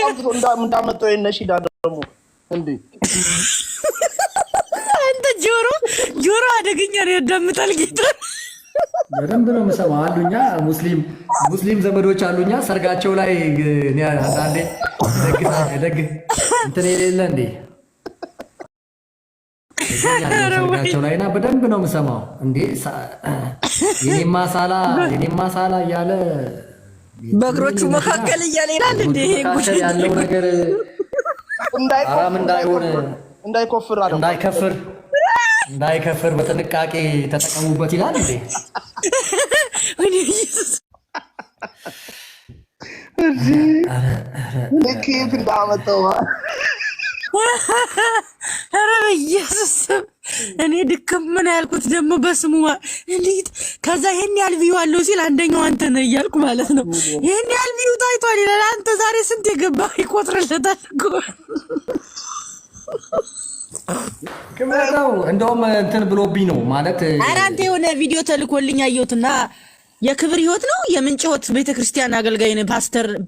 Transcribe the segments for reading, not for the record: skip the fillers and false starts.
እንዳመጣው የነሺዳ ደግሞ እንዴ አንተ ጆሮ አደገኛ ነው ያዳምጣል ጌታ በደንብ ነው የምሰማው አሉኛ ሙስሊም ዘመዶች አሉኛ ሰርጋቸው ላይ እኔ አንዳንዴ ደግ እንትን የሌለ እንዴ ሰርጋቸው ላይና በደንብ ነው የምሰማው እንዴ የኔማ ሳላ እያለ በእግሮቹ መካከል እያለ ይላል እንዴ ያለው ነገር እንዳይከፍር በጥንቃቄ ተጠቀሙበት ይላል እንዴ ለከየት እንዳመጣው ኧረ በኢየሱስ እኔ ድክም ምን ያልኩት ደግሞ በስሙ እንዴት ከዛ ይሄን ያህል ቪው አለው ሲል አንደኛው አንተ ነህ እያልኩ ማለት ነው። ይሄን ያህል ቪው ታይቷል ይላል። አንተ ዛሬ ስንት የገባ ይቆጥርለታል እኮ ከመጣው እንደውም እንትን ብሎብኝ ነው ማለት። ኧረ አንተ የሆነ ቪዲዮ ተልኮልኝ አየሁትና የክብር ህይወት ነው የምንጭ ህይወት ቤተክርስቲያን አገልጋይ ነው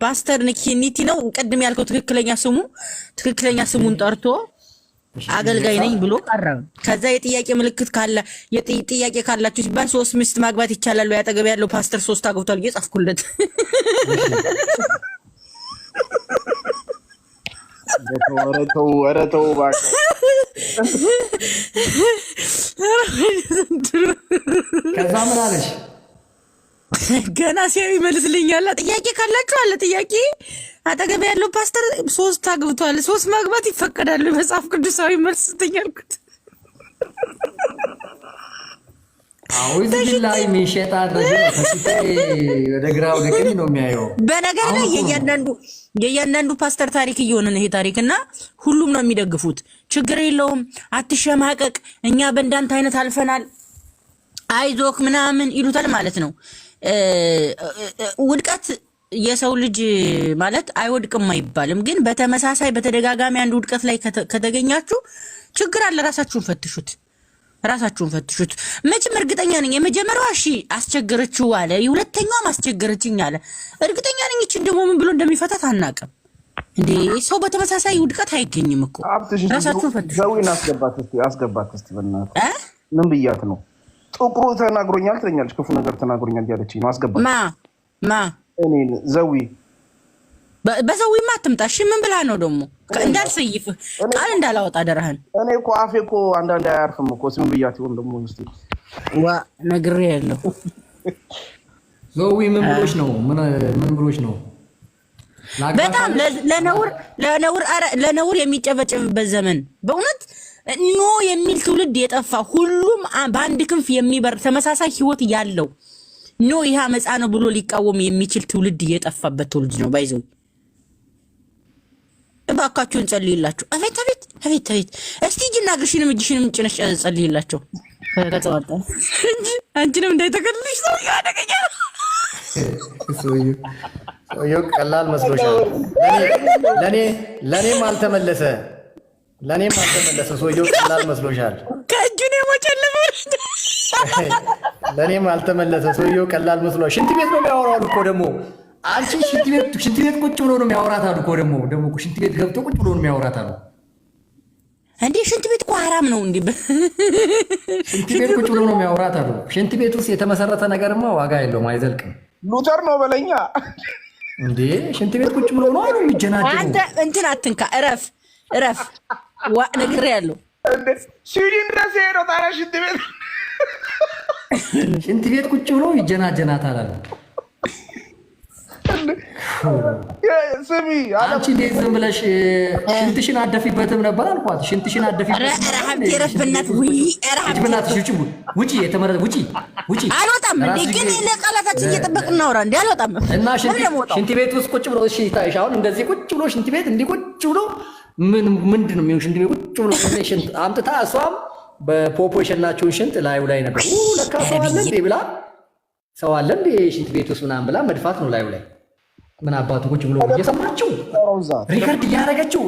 ፓስተር ኒኪ ነው ቅድም ያልከው ትክክለኛ ስሙን ጠርቶ አገልጋይ ነኝ ብሎ ቀረበ። ከዛ የጥያቄ ምልክት ካለ የጥያቄ ካላችሁ ሲባል 3 ሚስት ማግባት ይቻላል ወይ አጠገብ ያለው ፓስተር 3 አግብቷል እየጻፍኩለት ወረተው ባካ ከዛ ምን አለሽ ገና ሲያዩ ይመልስልኛል። ጥያቄ ካላችሁ አለ ጥያቄ አጠገብ ያለው ፓስተር 3 አግብቷል 3 ማግባት ይፈቀዳል መጽሐፍ ቅዱሳዊ መልስ ስትኛልኩት እዚህ ላይ ሚሸጣ ወደ ግራው ወደ ቀኝ ነው የሚያየው። በነገር ላይ የእያንዳንዱ ፓስተር ታሪክ እየሆነ ነው ይሄ ታሪክና ሁሉም ነው የሚደግፉት። ችግር የለውም አትሸማቀቅ፣ እኛ በእንዳንተ አይነት አልፈናል፣ አይዞክ ምናምን ይሉታል ማለት ነው። ውድቀት የሰው ልጅ ማለት አይወድቅም አይባልም፣ ግን በተመሳሳይ በተደጋጋሚ አንድ ውድቀት ላይ ከተገኛችሁ ችግር አለ። ራሳችሁን ፈትሹት። መቼም እርግጠኛ ነኝ የመጀመሪያዋ እሺ አስቸገረችው አለ፣ የሁለተኛዋም አስቸገረችኝ አለ። እርግጠኛ ነኝ እቺ ደግሞ ምን ብሎ እንደሚፈታት አናውቅም እንዴ። ሰው በተመሳሳይ ውድቀት አይገኝም እኮ። ራሳችሁን ፈትሹ። ዘዊን አስገባት እስቲ በእናትህ ምን ብያት ነው? ጥቁሩ ተናግሮኛል ትለኛለች፣ ክፉ ነገር ተናግሮኛል ያለችኝ ነው። አስገባት ማ እኔ ዘዊ በዘዊማ አትምጣ። እሺ ምን ብላ ነው ደግሞ እንዳልሰይፍ ቃል እንዳላወጣ አደረህን። እኔ እኮ አፌ እኮ አንዳንድ አያርፍም እኮ ስም ብያት ይሁን ደግሞ እስቲ ነግሬ ያለው ዘዊ ምን ብሎሽ ነው? በጣም ለነውር የሚጨበጨብበት ዘመን በእውነት ኖ የሚል ትውልድ የጠፋ ሁሉም በአንድ ክንፍ የሚበር ተመሳሳይ ህይወት ያለው ኖ ይሄ አመፃ ነው ብሎ ሊቃወም የሚችል ትውልድ የጠፋበት ትውልድ ነው። ባይዘው እባካችሁን ጸልይላችሁ። አቤት እስቲ እጅና እግርሽንም እጅሽንም ጭነሽ ጸልይላቸው። ከተዋጣ እንጂ አንቺንም እንዳይተከልልሽ ሰው ያደገኛ ሰውዬው ቀላል መስሎሻል። ለኔም አልተመለሰ ሰውዬው ቀላል መስሎሻል። ከእጁ ነው የሞጨለመው። ለኔም አልተመለሰ ሰውዬው ቀላል መስሎሻል። ሽንት ቤት ነው የሚያወራው እኮ ደግሞ አንቺ ሽንት ቤት ቁጭ ብሎ ነው የሚያወራት አሉ እኮ ደግሞ ሽንት ቤት ገብቶ ቁጭ ብሎ ነው የሚያወራት አሉ እንዴ። ሽንት ቤት እኮ ሐራም ነው እንዴ? ሽንት ቤት ቁጭ ብሎ ነው የሚያወራት አሉ። ሽንት ቤት ውስጥ የተመሰረተ ነገርማ ዋጋ የለውም፣ አይዘልቅም። ሉተር ነው በለኛ እንዴ። ሽንት ቤት ቁጭ ብሎ ነው አይደል የሚጀናጀው። አንተ እንትን አትንካ፣ እረፍ ነግሬያለሁ። ስዊድን ድረስ ሄደው ታዲያ ሽንት ቤት ቁጭ ብሎ ይጀናጀናታል አሉ። ስሚ አንቺ እንዴት ዝም ብለሽ ሽንትሽን አደፊበትም ነበር አልኳት። ሽንትሽን አደፊበት ውጪ የተመረጠ ውጪ አልወጣም እንዴ። ግን ለቃላታችን እየጠበቅን እናውራ እንዴ። አልወጣም እና ሽንት ቤት ውስጥ ቁጭ ብሎ እሺ ታይሽ አሁን እንደዚህ ቁጭ ብሎ ሽንት ቤት እንዲህ ቁጭ ብሎ ምንድን ነው የሚሆን? ሽንት ቤት ቁጭ ብሎ ሽንት አምጥታ እሷም በፖፖ የሸናችውን ሽንት ላዩ ላይ ነበር። ለካ ሰው አለ እንዴ ብላ ሰው አለ እንዴ ሽንት ቤት ውስጥ ምናምን ብላ መድፋት ነው ላዩ ላይ። ምን አባቱ ቁጭ ብሎ እየሰማችው ሪከርድ እያደረገችው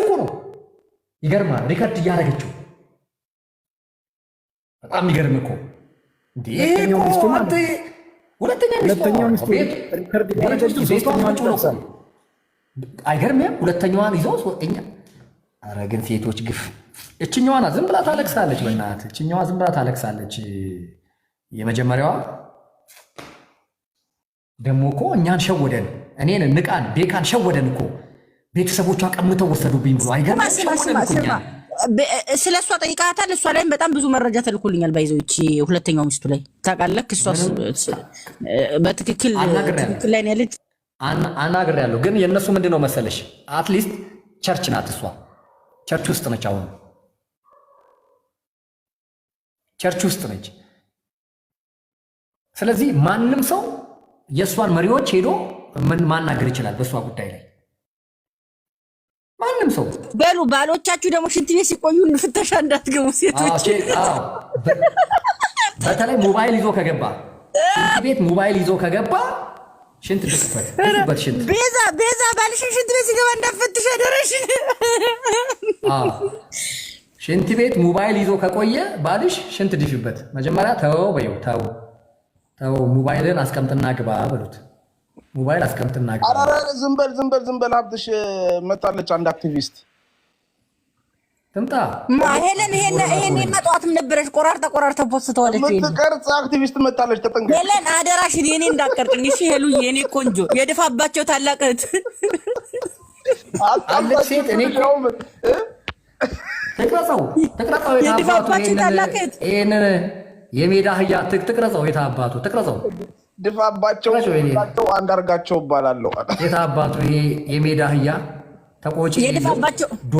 እኮ ነው። ይገርማል። ሪከርድ እያደረገችው በጣም ይገርም እኮ እንዴ። ሁለተኛ ሚስቱ ሪከርድ እያደረገችው አይገርምም? ሁለተኛዋን ይዘው ሶስተኛ። ኧረ ግን ሴቶች ግፍ። እችኛዋና ዝም ብላ ታለቅሳለች። በእናትህ እችኛዋ ዝም ብላ ታለቅሳለች። የመጀመሪያዋ ደግሞ እኮ እኛን ሸወደን፣ እኔን ንቃን፣ ቤካን ሸወደን እኮ ቤተሰቦቿ ቀምተው ወሰዱብኝ ብሎ አይገርምም? ስለ እሷ ጠይቃታል። እሷ ላይም በጣም ብዙ መረጃ ተልኮልኛል። ባይዘውች ሁለተኛው ሚስቱ ላይ ታውቃለህ። እሷ በትክክል ላይ ነው ያለች። አናግሬያለሁ። ግን የእነሱ ምንድን ነው መሰለሽ፣ አትሊስት ቸርች ናት እሷ። ቸርች ውስጥ ነች። አሁን ቸርች ውስጥ ነች። ስለዚህ ማንም ሰው የእሷን መሪዎች ሄዶ ማናገር ይችላል በእሷ ጉዳይ ላይ ማንም ሰው። በሉ ባሎቻችሁ ደግሞ ሽንት ቤት ሲቆዩ ፍተሻ እንዳትገቡ ሴቶች። በተለይ ሞባይል ይዞ ከገባ ሽንት ቤት ሞባይል ይዞ ከገባ ሽንት ድፍበት ሽንት ቤዛ ባልሽን ሽንት ቤት ሲገባ እንዳትፈትሽ አደረሽ። ሽንት ቤት ሞባይል ይዞ ከቆየ ባልሽ ሽንት ድፍበት። መጀመሪያ ተው በይው፣ ተው ሞባይልን አስቀምጥና ግባ በሉት። ሞባይል አስቀምጥና ግባ። ኧረ ዝም በል ሀብትሽ መጣለች። አንድ አክቲቪስት ትምጣ። ሄለን ይሄን ጠዋትም ነበረች። ቆራርታ ፖስተዋለች። የምትቀርጽ አክቲቪስት መጣለች። ተጠንቀቅ ሄለን፣ አደራሽን የኔ እንዳትቀርጥኝ እሺ። ሄሉዬ የኔ ቆንጆ የድፋባቸው ታላቅ እህት አለች ሴት። እኔ ተቅረጸው የድፋባቸው ታላቅ እህት ይሄንን የሜዳ አህያ ትቅረጸው። የታባቱ ትቅረጸው። ድፋባቸው አንዳርጋቸው እባላለሁ። የታባቱ ይሄ የሜዳ አህያ ተቆጪ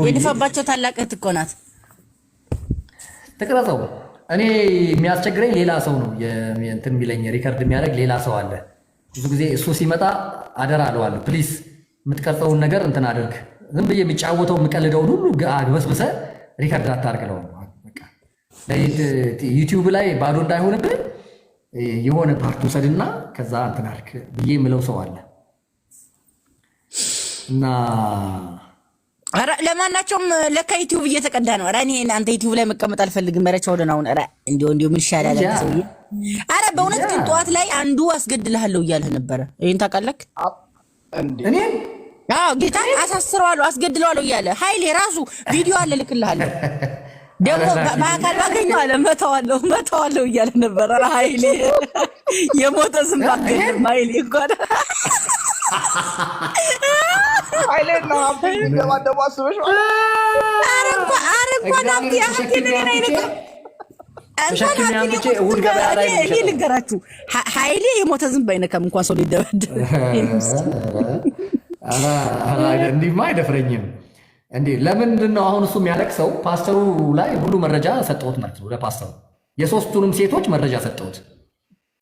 የድፋባቸው ታላቅ እህት እኮ ናት። ትቅረጸው። እኔ የሚያስቸግረኝ ሌላ ሰው ነው እንትን የሚለኝ ሪከርድ የሚያደርግ ሌላ ሰው አለ። ብዙ ጊዜ እሱ ሲመጣ አደራ አለዋለሁ። ፕሊዝ የምትቀርጸውን ነገር እንትን አድርግ። ዝም ብዬ የሚጫወተው የምቀልደውን ሁሉ አግበስብሰ ሪከርድ አታርግለው። ዩቲዩብ ላይ ባዶ እንዳይሆንብህ የሆነ ፓርት ውሰድና ከዛ እንትን አድርግ ብዬ የምለው ሰው አለ እና ለማናቸውም ለካ ዩቲዩብ እየተቀዳ ነው። እኔ አንተ ዩቲዩብ ላይ መቀመጥ አልፈልግም። መረቻው ደናውን እንዲሁ ምን ይሻላል ሰውዬ። አረ በእውነት ግን ጠዋት ላይ አንዱ አስገድልሃለሁ እያልህ ነበረ። ይሄን ታውቃለህ? እኔ ጌታ አሳስረዋለሁ አስገድለዋለሁ እያለ ኃይሌ ራሱ ቪዲዮ አለ ልክልሃለሁ። ደግሞ በአካል ባገኘው አለ መተዋለሁ እያለ ነበረ። ኃይሌ የሞተ ስም ባገኘው ኃይሌ እንኳን ኃይሌና ሀብቴ ደባደቡ አስበሽ ልንገራችሁ፣ ኃይሌ የሞተ ዝም ባይነካም እንኳን ሰው ሊደበደብ እንዲህማ አይደፍረኝም እንዴ። ለምንድን ነው አሁን እሱ የሚያለቅሰው? ፓስተሩ ላይ ሁሉ መረጃ ሰጠሁት ማለት ነው። ለፓስተሩ የሶስቱንም ሴቶች መረጃ ሰጠሁት።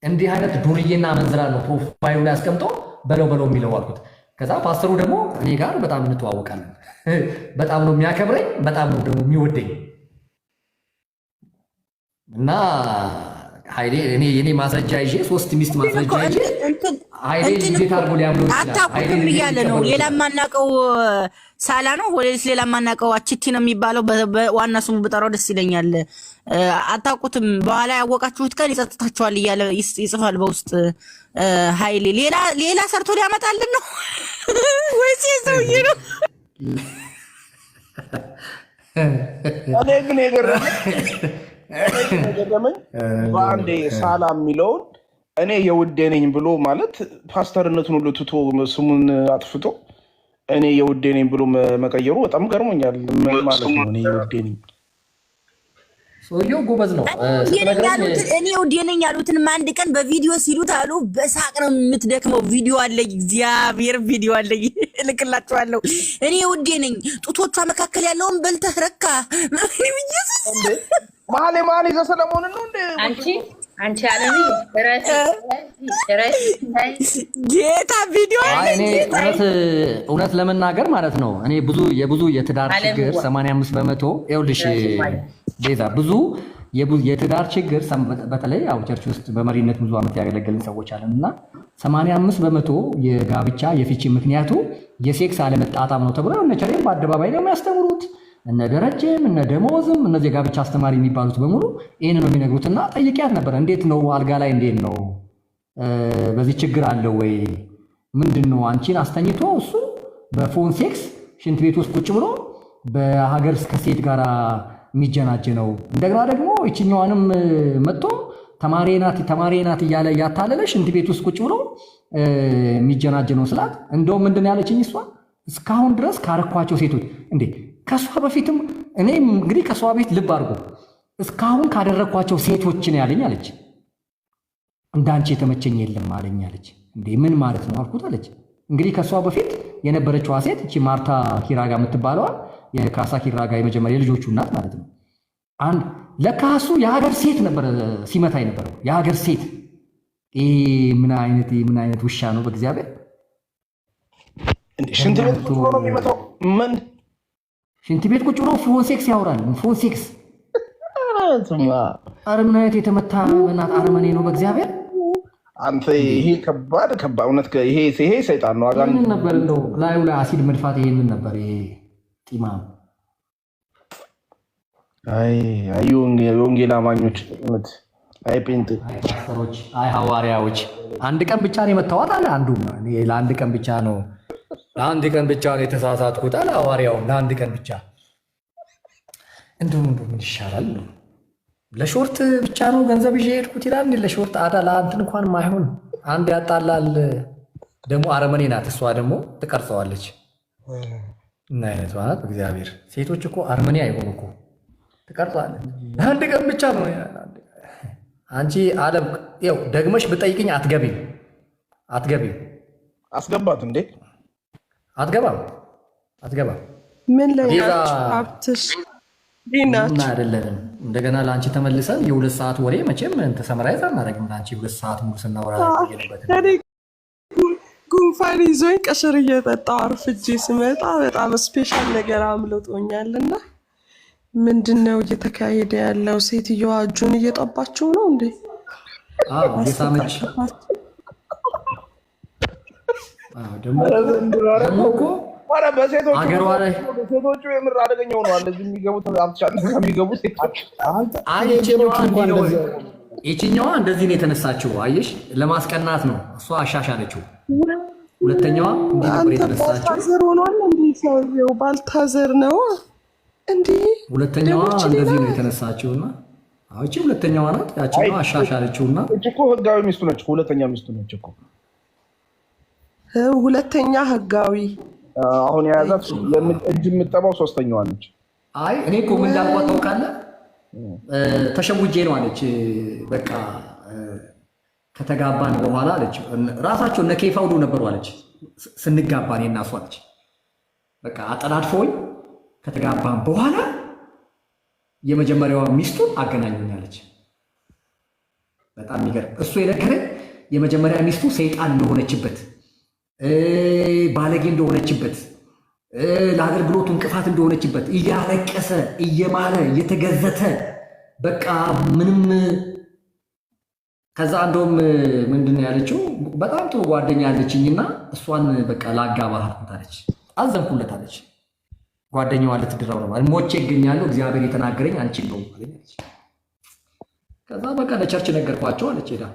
እንዲህ አይነት ዱርዬና መንዝራ ነው ፕሮፋይሉ ላይ አስቀምጠው በለው የሚለው አልኩት። ከዛ ፓስተሩ ደግሞ እኔ ጋር በጣም እንተዋወቃለን። በጣም ነው የሚያከብረኝ፣ በጣም ነው ደግሞ የሚወደኝ እና ኃይሌ የኔ ማስረጃ ይዤ 3 ሚስት ማስረጃ ይዤ ኃይሌ እንዴት አድርጎ ሊያምነው ይችላል? አታውቁትም እያለ ነው። ሌላ የማናውቀው ሳላ ነው ወይስ ሌላ የማናውቀው አችቲ ነው የሚባለው? በዋና ስሙ ብጠራው ደስ ይለኛል። አታውቁትም፣ በኋላ ያወቃችሁት ቀን ይጸጥታችኋል እያለ ይጽፋል በውስጥ ኃይሌ። ሌላ ሰርቶ ሊያመጣልን ነው ወይስ ሰውዬ ነው? እኔ ግን የገረመኝ በአንዴ ሳላ የሚለውን እኔ የውዴ ነኝ ብሎ ማለት ፓስተርነቱን ሁሉ ትቶ ስሙን አጥፍቶ እኔ የውዴ ነኝ ብሎ መቀየሩ በጣም ገርሞኛል። ማለት ነው እኔ የውዴ ነኝ። ሰውየው ጎበዝ ነው። እኔ የውዴ ነኝ ያሉትንም አንድ ቀን በቪዲዮ ሲሉት አሉ በሳቅ ነው የምትደክመው። ቪዲዮ አለኝ፣ እግዚአብሔር ቪዲዮ አለኝ፣ እልክላችኋለሁ። እኔ የውዴ ነኝ፣ ጡቶቿ መካከል ያለውን በልተህ ረካ መሀል ይዘ ሰለሞን ነው እንዴ? አንቺ አለሚ ጌታ ቪዲዮ እውነት ለመናገር ማለት ነው እኔ የብዙ የትዳር ችግር 85 በመቶ ይኸውልሽ ቤዛ ብዙ የትዳር ችግር በተለይ ያው ቸርች ውስጥ በመሪነት ብዙ ዓመት ያገለገልን ሰዎች አለን እና 85 በመቶ የጋብቻ የፍቺ ምክንያቱ የሴክስ አለመጣጣም ነው ተብሎ እነ ቸሬም በአደባባይ ነው የሚያስተምሩት። እነ ደረጀም እነ ደሞዝም እነዚህ ጋብቻ አስተማሪ የሚባሉት በሙሉ ይሄን ነው የሚነግሩትና ጠይቂያት ነበር። እንዴት ነው አልጋ ላይ እንዴት ነው በዚህ ችግር አለ ወይ ምንድነው? አንቺን አስተኝቶ እሱ በፎን ሴክስ ሽንት ቤት ውስጥ ቁጭ ብሎ በሀገር እስከ ሴት ጋር የሚጀናጀነው እንደገና ደግሞ እቺኛዋንም መጥቶ ተማሪ ናት እያለ ያታለለ ሽንት ቤት ውስጥ ቁጭ ብሎ የሚጀናጀነው ስላት እንደው ምንድነው ያለችኝ እሷ እስካሁን ድረስ ካረኳቸው ሴቶች እንዴ ከሷ በፊትም እኔ እንግዲህ ከሷ ቤት ልብ አድርጎ እስካሁን ካደረኳቸው ሴቶች ነው ያለኝ አለች። እንዳንቺ የተመቸኝ የለም አለኝ አለች። እንዴ ምን ማለት ነው አልኩት አለች። እንግዲህ ከሷ በፊት የነበረችዋ ሴት እቺ ማርታ ኪራጋ የምትባለዋ የካሳ ኪራጋ የመጀመሪያ ልጆቹ እናት ማለት ነው። አንድ ለካሱ የሀገር ሴት ነበር ሲመታ የነበረው የሀገር ሴት። ምን አይነት ውሻ ነው በእግዚአብሔር! ሽንት ቤት ቁጭ ብሎ ነው የሚመታው። ምን ሽንት ቤት ቁጭ ብሎ ፎን ሴክስ ያወራል። ፎን ሴክስ ኧረ ምን አይነት የተመታ በእናትህ አረመኔ ነው በእግዚአብሔር። አንተ ይሄ ከባድ እውነት ይሄ ሰይጣን ነው። አጋን ነበር እንደው ላዩ ላይ አሲድ መድፋት ይሄንን ነበር ይሄ ጢማም። አይ የወንጌል አማኞች እውነት አይ ጴንጤ ፓስተሮች አይ ሐዋርያዎች አንድ ቀን ብቻ ነው የመታወት አለ አንዱ። ለአንድ ቀን ብቻ ነው የተሳሳትኩት አለ ሐዋርያው። ለአንድ ቀን ብቻ እንደው ምን ይሻላል? ለሾርት ብቻ ነው ገንዘብ ይዤ ሄድኩት ይላል። ለሾርት አዳላ እንትን እንኳን ማይሆን አንድ ያጣላል። ደግሞ አረመኔ ናት እሷ ደግሞ ትቀርጸዋለች። እና አይነት ማለት እግዚአብሔር ሴቶች እኮ አረመኔ አይሆኑ እኮ ትቀርጸዋለች። አንድ ቀን ብቻ ነው አንቺ ዓለም ይኸው ደግመሽ ብጠይቅኝ አትገቢም። አስገባት እንዴ አትገባም። ምን ላይ አብትሽ ዲናች አይደለም። እንደገና ለአንቺ ተመልሰን የሁለት ሰዓት ወሬ መቼም ተሰመራይዝ አናደርግም። ለአንቺ ሁለት ሰዓት ሙሉ ስናወራ ጉንፋን ይዞኝ ቀሽር እየጠጣሁ አርፍጄ ስመጣ በጣም ስፔሻል ነገር አምልጦኛልና ምንድነው እየተካሄደ ያለው? ሴትዮዋ እጁን እየጠባችው ነው እንዴ? እየሳመች ደግሞ እኮ በሴቶቹ የምር አደገኛ ሆነዋል። እዚህ የሚገቡ ሴቶች ይችኛዋ እንደዚህ ነው የተነሳችው። አየሽ ለማስቀናት ነው እሷ አሻሻለችው። ሁለተኛዋ እንዲህ ነበር የተነሳችው። ባልታዘር ሆኗል እንዴ? ሰውዬው ባልታዘር ነው እንዴ? ሁለተኛዋ እንደዚህ ነው የተነሳችውና አውጪ ሁለተኛዋ ናት። ያቺኛዋ አሻሻለችውና እኮ ህጋዊ ሚስቱ ነች። ሁለተኛ ሚስቱ ነች እኮ ሁለተኛ ህጋዊ አሁን የያዛት እጅ የምጠባው ሶስተኛዋ ነች። አይ እኔ እኮ ምን እንዳልኳት ታውቃለህ? ተሸውጄ ነው አለች። በቃ ከተጋባን በኋላ አለች ራሳቸው እነ ኬፋ ሁሉ ነበሩ አለች ስንጋባ እኔና እሷ አለች። በቃ አጠላድፈውኝ ከተጋባን በኋላ የመጀመሪያዋ ሚስቱን አገናኙኛለች። በጣም የሚገርም እሱ የነገረኝ የመጀመሪያ ሚስቱ ሰይጣን እንደሆነችበት ባለጌ እንደሆነችበት ለአገልግሎቱ እንቅፋት እንደሆነችበት እያለቀሰ እየማለ እየተገዘተ በቃ ምንም። ከዛ እንደውም ምንድን ያለችው በጣም ጥሩ ጓደኛ ያለችኝና እሷን በቃ ላጋባህ አለች። አዘንኩለት አለች። ጓደኛዋ ልትድራው ነው ማለት ሞቼ እገኛለሁ እግዚአብሔር የተናገረኝ አንቺን ነው አለች። ከዛ በቃ ለቸርች ነገርኳቸው አለች። ሄዳ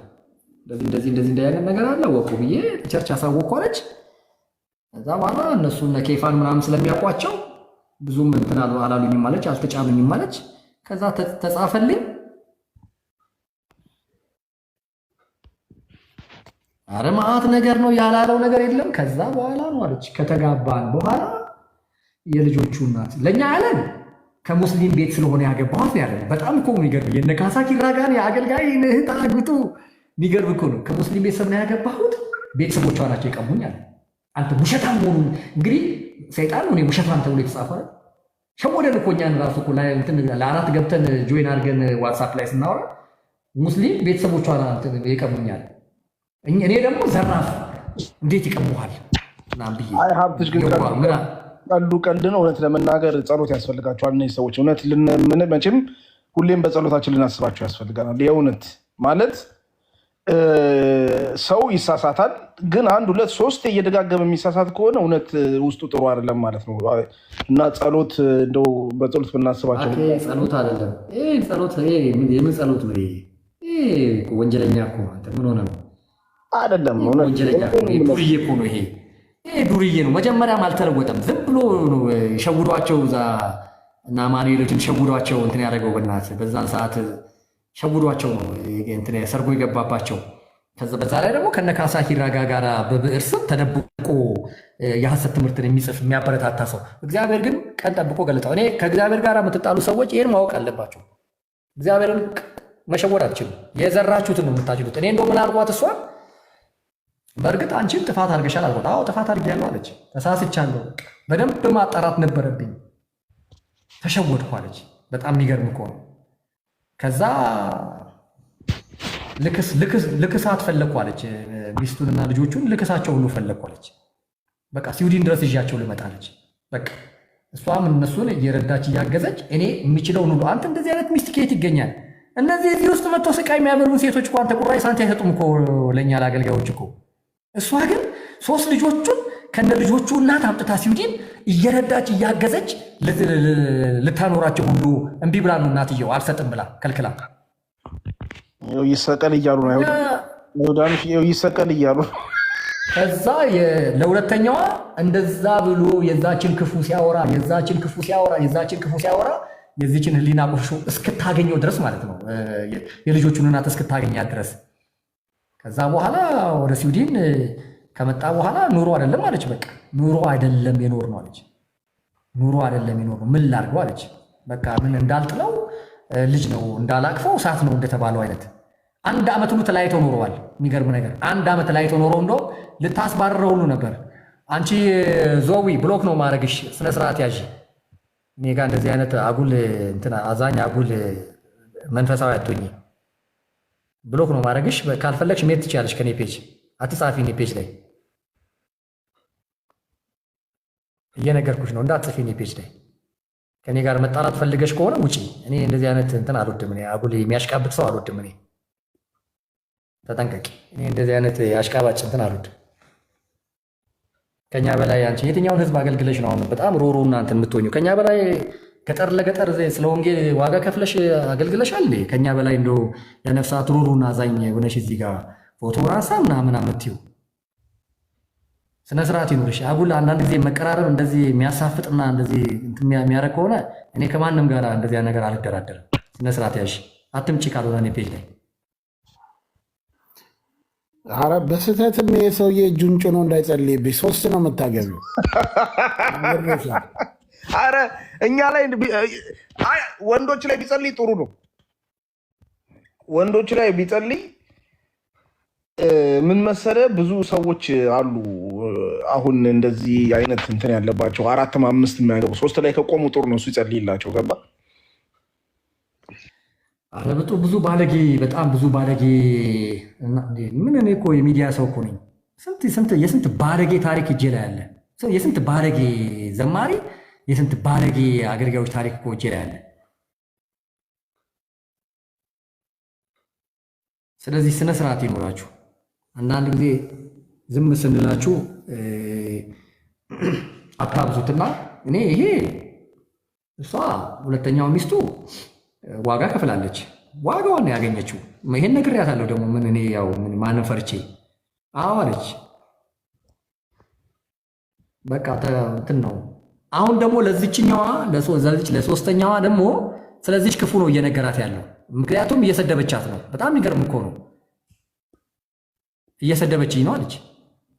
እንደዚህ እንዳያገር ነገር አለ ወቁ ብዬ ቸርች አሳወቅኩ አለች። ከዛ በኋላ እነሱ እነ ኬፋን ምናምን ስለሚያውቋቸው ብዙም እንትን አላሉኝም አለች፣ አልተጫኑኝም አለች። ከዛ ተጻፈልኝ። አረ መዓት ነገር ነው ያላለው ነገር የለም። ከዛ በኋላ ነው አለች ከተጋባን በኋላ የልጆቹ እናት ለኛ ያለን ከሙስሊም ቤት ስለሆነ ያገባኋት ያለን። በጣም እኮ የሚገርም የነ ካሳ ኪራጋን የአገልጋይ እህት አግብቶ የሚገርም እኮ ነው። ከሙስሊም ቤተሰብ ነው ያገባሁት፣ ቤተሰቦቿ ናቸው የቀሙኛል። አንተ ውሸታም መሆኑን እንግዲህ ሰይጣን ነው ውሸታም ተብሎ የተጻፈ ሸወደን እኮ እኛን ራሱ እኮ ላይ እንትን ለአራት ገብተን ጆይን አድርገን ዋትሳፕ ላይ ስናወራ ሙስሊም ቤተሰቦቿ የቀሙኛል። እኔ ደግሞ ዘራፍ እንዴት ይቀሙሃል ምናምን ብዬ አይ ሀብትሽ ግን ቀልድ ነው። እውነት ለመናገር ጸሎት ያስፈልጋቸዋል እነዚህ ሰዎች። እውነት መቼም ሁሌም በጸሎታችን ልናስባቸው ያስፈልገናል። የእውነት ማለት ሰው ይሳሳታል፣ ግን አንድ ሁለት ሶስት እየደጋገመ የሚሳሳት ከሆነ እውነት ውስጡ ጥሩ አይደለም ማለት ነው። እና ጸሎት እንደው በጸሎት ብናስባቸው። ጸሎት አይደለም ጸሎት የምን ጸሎት ነው? ወንጀለኛ እኮ ምን ሆነ ነው? አይደለም ወንጀለኛ እኮ ነው ይሄ ዱርዬ ነው። መጀመሪያም አልተለወጠም። ዝም ብሎ ነው ሸውዷቸው እዛ እና ማኑኤሎችን ሸውዷቸው እንትን ያደረገው በእናትህ በዛን ሰዓት ሸውዷቸው ነው እንትን ሰርጎ የገባባቸው። በዛ ላይ ደግሞ ከነካሳ ሂራጋ ጋር በብዕር ስም ተደብቆ የሐሰት ትምህርትን የሚጽፍ የሚያበረታታ ሰው እግዚአብሔር ግን ቀን ጠብቆ ገለጠው። እኔ ከእግዚአብሔር ጋር የምትጣሉ ሰዎች ይህን ማወቅ አለባቸው። እግዚአብሔርን መሸወድ አትችሉም። የዘራችሁትን ነው የምታጭዱት። እኔ እንደው ምን አልኳት እሷን በእርግጥ አንቺን ጥፋት አድርገሻል አልኳት። አዎ ጥፋት አድርጌያለሁ አለች። ተሳስቻለሁ፣ በደንብ ማጣራት ነበረብኝ፣ ተሸወድኩ አለች። በጣም የሚገርም እኮ ነው። ከዛ ልክሳት ፈለግኩ አለች። ሚስቱንና ልጆቹን ልክሳቸው ሁሉ ፈለግኩ አለች። በቃ ስዊድን ድረስ ይዣቸው ልመጣለች። በቃ እሷም እነሱን እየረዳች እያገዘች እኔ የምችለውን ሁሉ አንተ እንደዚህ አይነት ሚስት ከየት ይገኛል? እነዚህ እዚህ ውስጥ መጥቶ ስቃይ የሚያበሉን ሴቶች እኮ አንተ ቁራይ ሳንቲ አይሰጡም እኮ ለእኛ ለአገልጋዮች እኮ። እሷ ግን 3 ልጆቹን ከነ ልጆቹ እናት አምጥታ ስዊድን እየረዳች እያገዘች ልታኖራቸው ሁሉ እምቢ ብላ ነው እናትየው አልሰጥም ብላ ከልክላ ይሰቀል እያሉ ነው አይሁዳን ይሰቀል እያሉ። ከዛ ለሁለተኛዋ እንደዛ ብሎ የዛችን ክፉ ሲያወራ የዚችን ህሊና ቆሾ እስክታገኘው ድረስ ማለት ነው፣ የልጆቹን እናት እስክታገኛት ድረስ። ከዛ በኋላ ወደ ስዊድን ከመጣ በኋላ ኑሮ አይደለም አለች። በቃ ኑሮ አይደለም የኖር ነው አለች። ኑሮ አይደለም የኖር ነው ምን ላድርገው አለች። በቃ ምን እንዳልጥለው ልጅ ነው እንዳላቅፈው እሳት ነው እንደተባለው አይነት 1 ዓመት ሁሉ ተለያይተው ኖረዋል። የሚገርም ነገር 1 ዓመት ተለያይተው ኖረው እንደው ልታስባረረው ሁሉ ነበር። አንቺ ዞዊ ብሎክ ነው ማድረግሽ፣ ስነ ስርዓት ያዥ። እኔ ጋር እንደዚህ አይነት አጉል እንትና አዛኝ አጉል መንፈሳዊ አትሁኚ። ብሎክ ነው ማድረግሽ። ካልፈለግሽ ሜት ትችያለሽ። ከኔ ፔጅ አትጻፊ። እኔ ፔጅ ላይ እየነገርኩሽ ነው እንዳትጽፊ። እኔ ፔጅ ላይ ከኔ ጋር መጣላት ፈልገሽ ከሆነ ውጪ። እኔ እንደዚህ አይነት እንትን አልወድም። እኔ አጉል የሚያሽቃብጥ ሰው አልወድም። እኔ ተጠንቀቂ። እኔ እንደዚህ አይነት አሽቃባጭ እንትን አልወድም። ከኛ በላይ አንቺ የትኛውን ህዝብ አገልግለሽ ነው አሁን በጣም ሮሮና እንትን የምትሆኚው? ከኛ በላይ ገጠር ለገጠር ስለ ወንጌል ዋጋ ከፍለሽ አገልግለሻል። ከኛ በላይ እንደው የነፍሳት ሩሩና አዛኝ ሆነሽ እዚህ ጋር ፎቶ ራሳ ምናምን የምትይው ስነ ስርዓት ይኑርሽ። አጉል አንዳንድ ጊዜ መቀራረብ እንደዚህ የሚያሳፍጥና እንደዚህ የሚያደርግ ከሆነ እኔ ከማንም ጋር እንደዚያ ነገር አልደራደርም። ስነ ስርዓት ያዥ። አትምጪ ካልሆነ እኔ ፔጅ ላይ ኧረ በስህተትም የሰውዬ እጁን ጭኖ እንዳይጸልይብሽ 3 ነው የምታገቢው። አረ እኛ ላይ ወንዶች ላይ ቢጸልይ ጥሩ ነው። ወንዶች ላይ ቢጸልይ ምን መሰለ ብዙ ሰዎች አሉ አሁን እንደዚህ አይነት እንትን ያለባቸው 4 5 የሚያገቡ 3 ላይ ከቆሙ ጥሩ ነው። እሱ ይጸልይላቸው ገባ። አለበጡ ብዙ ባለጌ በጣም ብዙ ባለጌ ምን እኔ እኮ የሚዲያ ሰው እኮ ነኝ። የስንት ባለጌ ታሪክ እጄ ላይ አለ። የስንት ባለጌ ዘማሪ የስንት ባለጌ አገልጋዮች ታሪክ እኮ እጄ ላይ አለ። ስለዚህ ስነ ስርዓት ይኖራችሁ። አንዳንድ ጊዜ ዝም ስንላችሁ አታብዙትና እኔ ይሄ እሷ ሁለተኛው ሚስቱ ዋጋ ከፍላለች። ዋጋዋን ያገኘችው ይሄን ነግሬያታለሁ። ደግሞ ምን እኔ ያው ምን ማንን ፈርቼ አዎ አለች። በቃ እንትን ነው። አሁን ደግሞ ለዚችኛዋ ለሶስተኛዋ ደግሞ ስለዚች ክፉ ነው እየነገራት ያለው። ምክንያቱም እየሰደበቻት ነው። በጣም የሚገርም እኮ ነው። እየሰደበችኝ ነው አለች።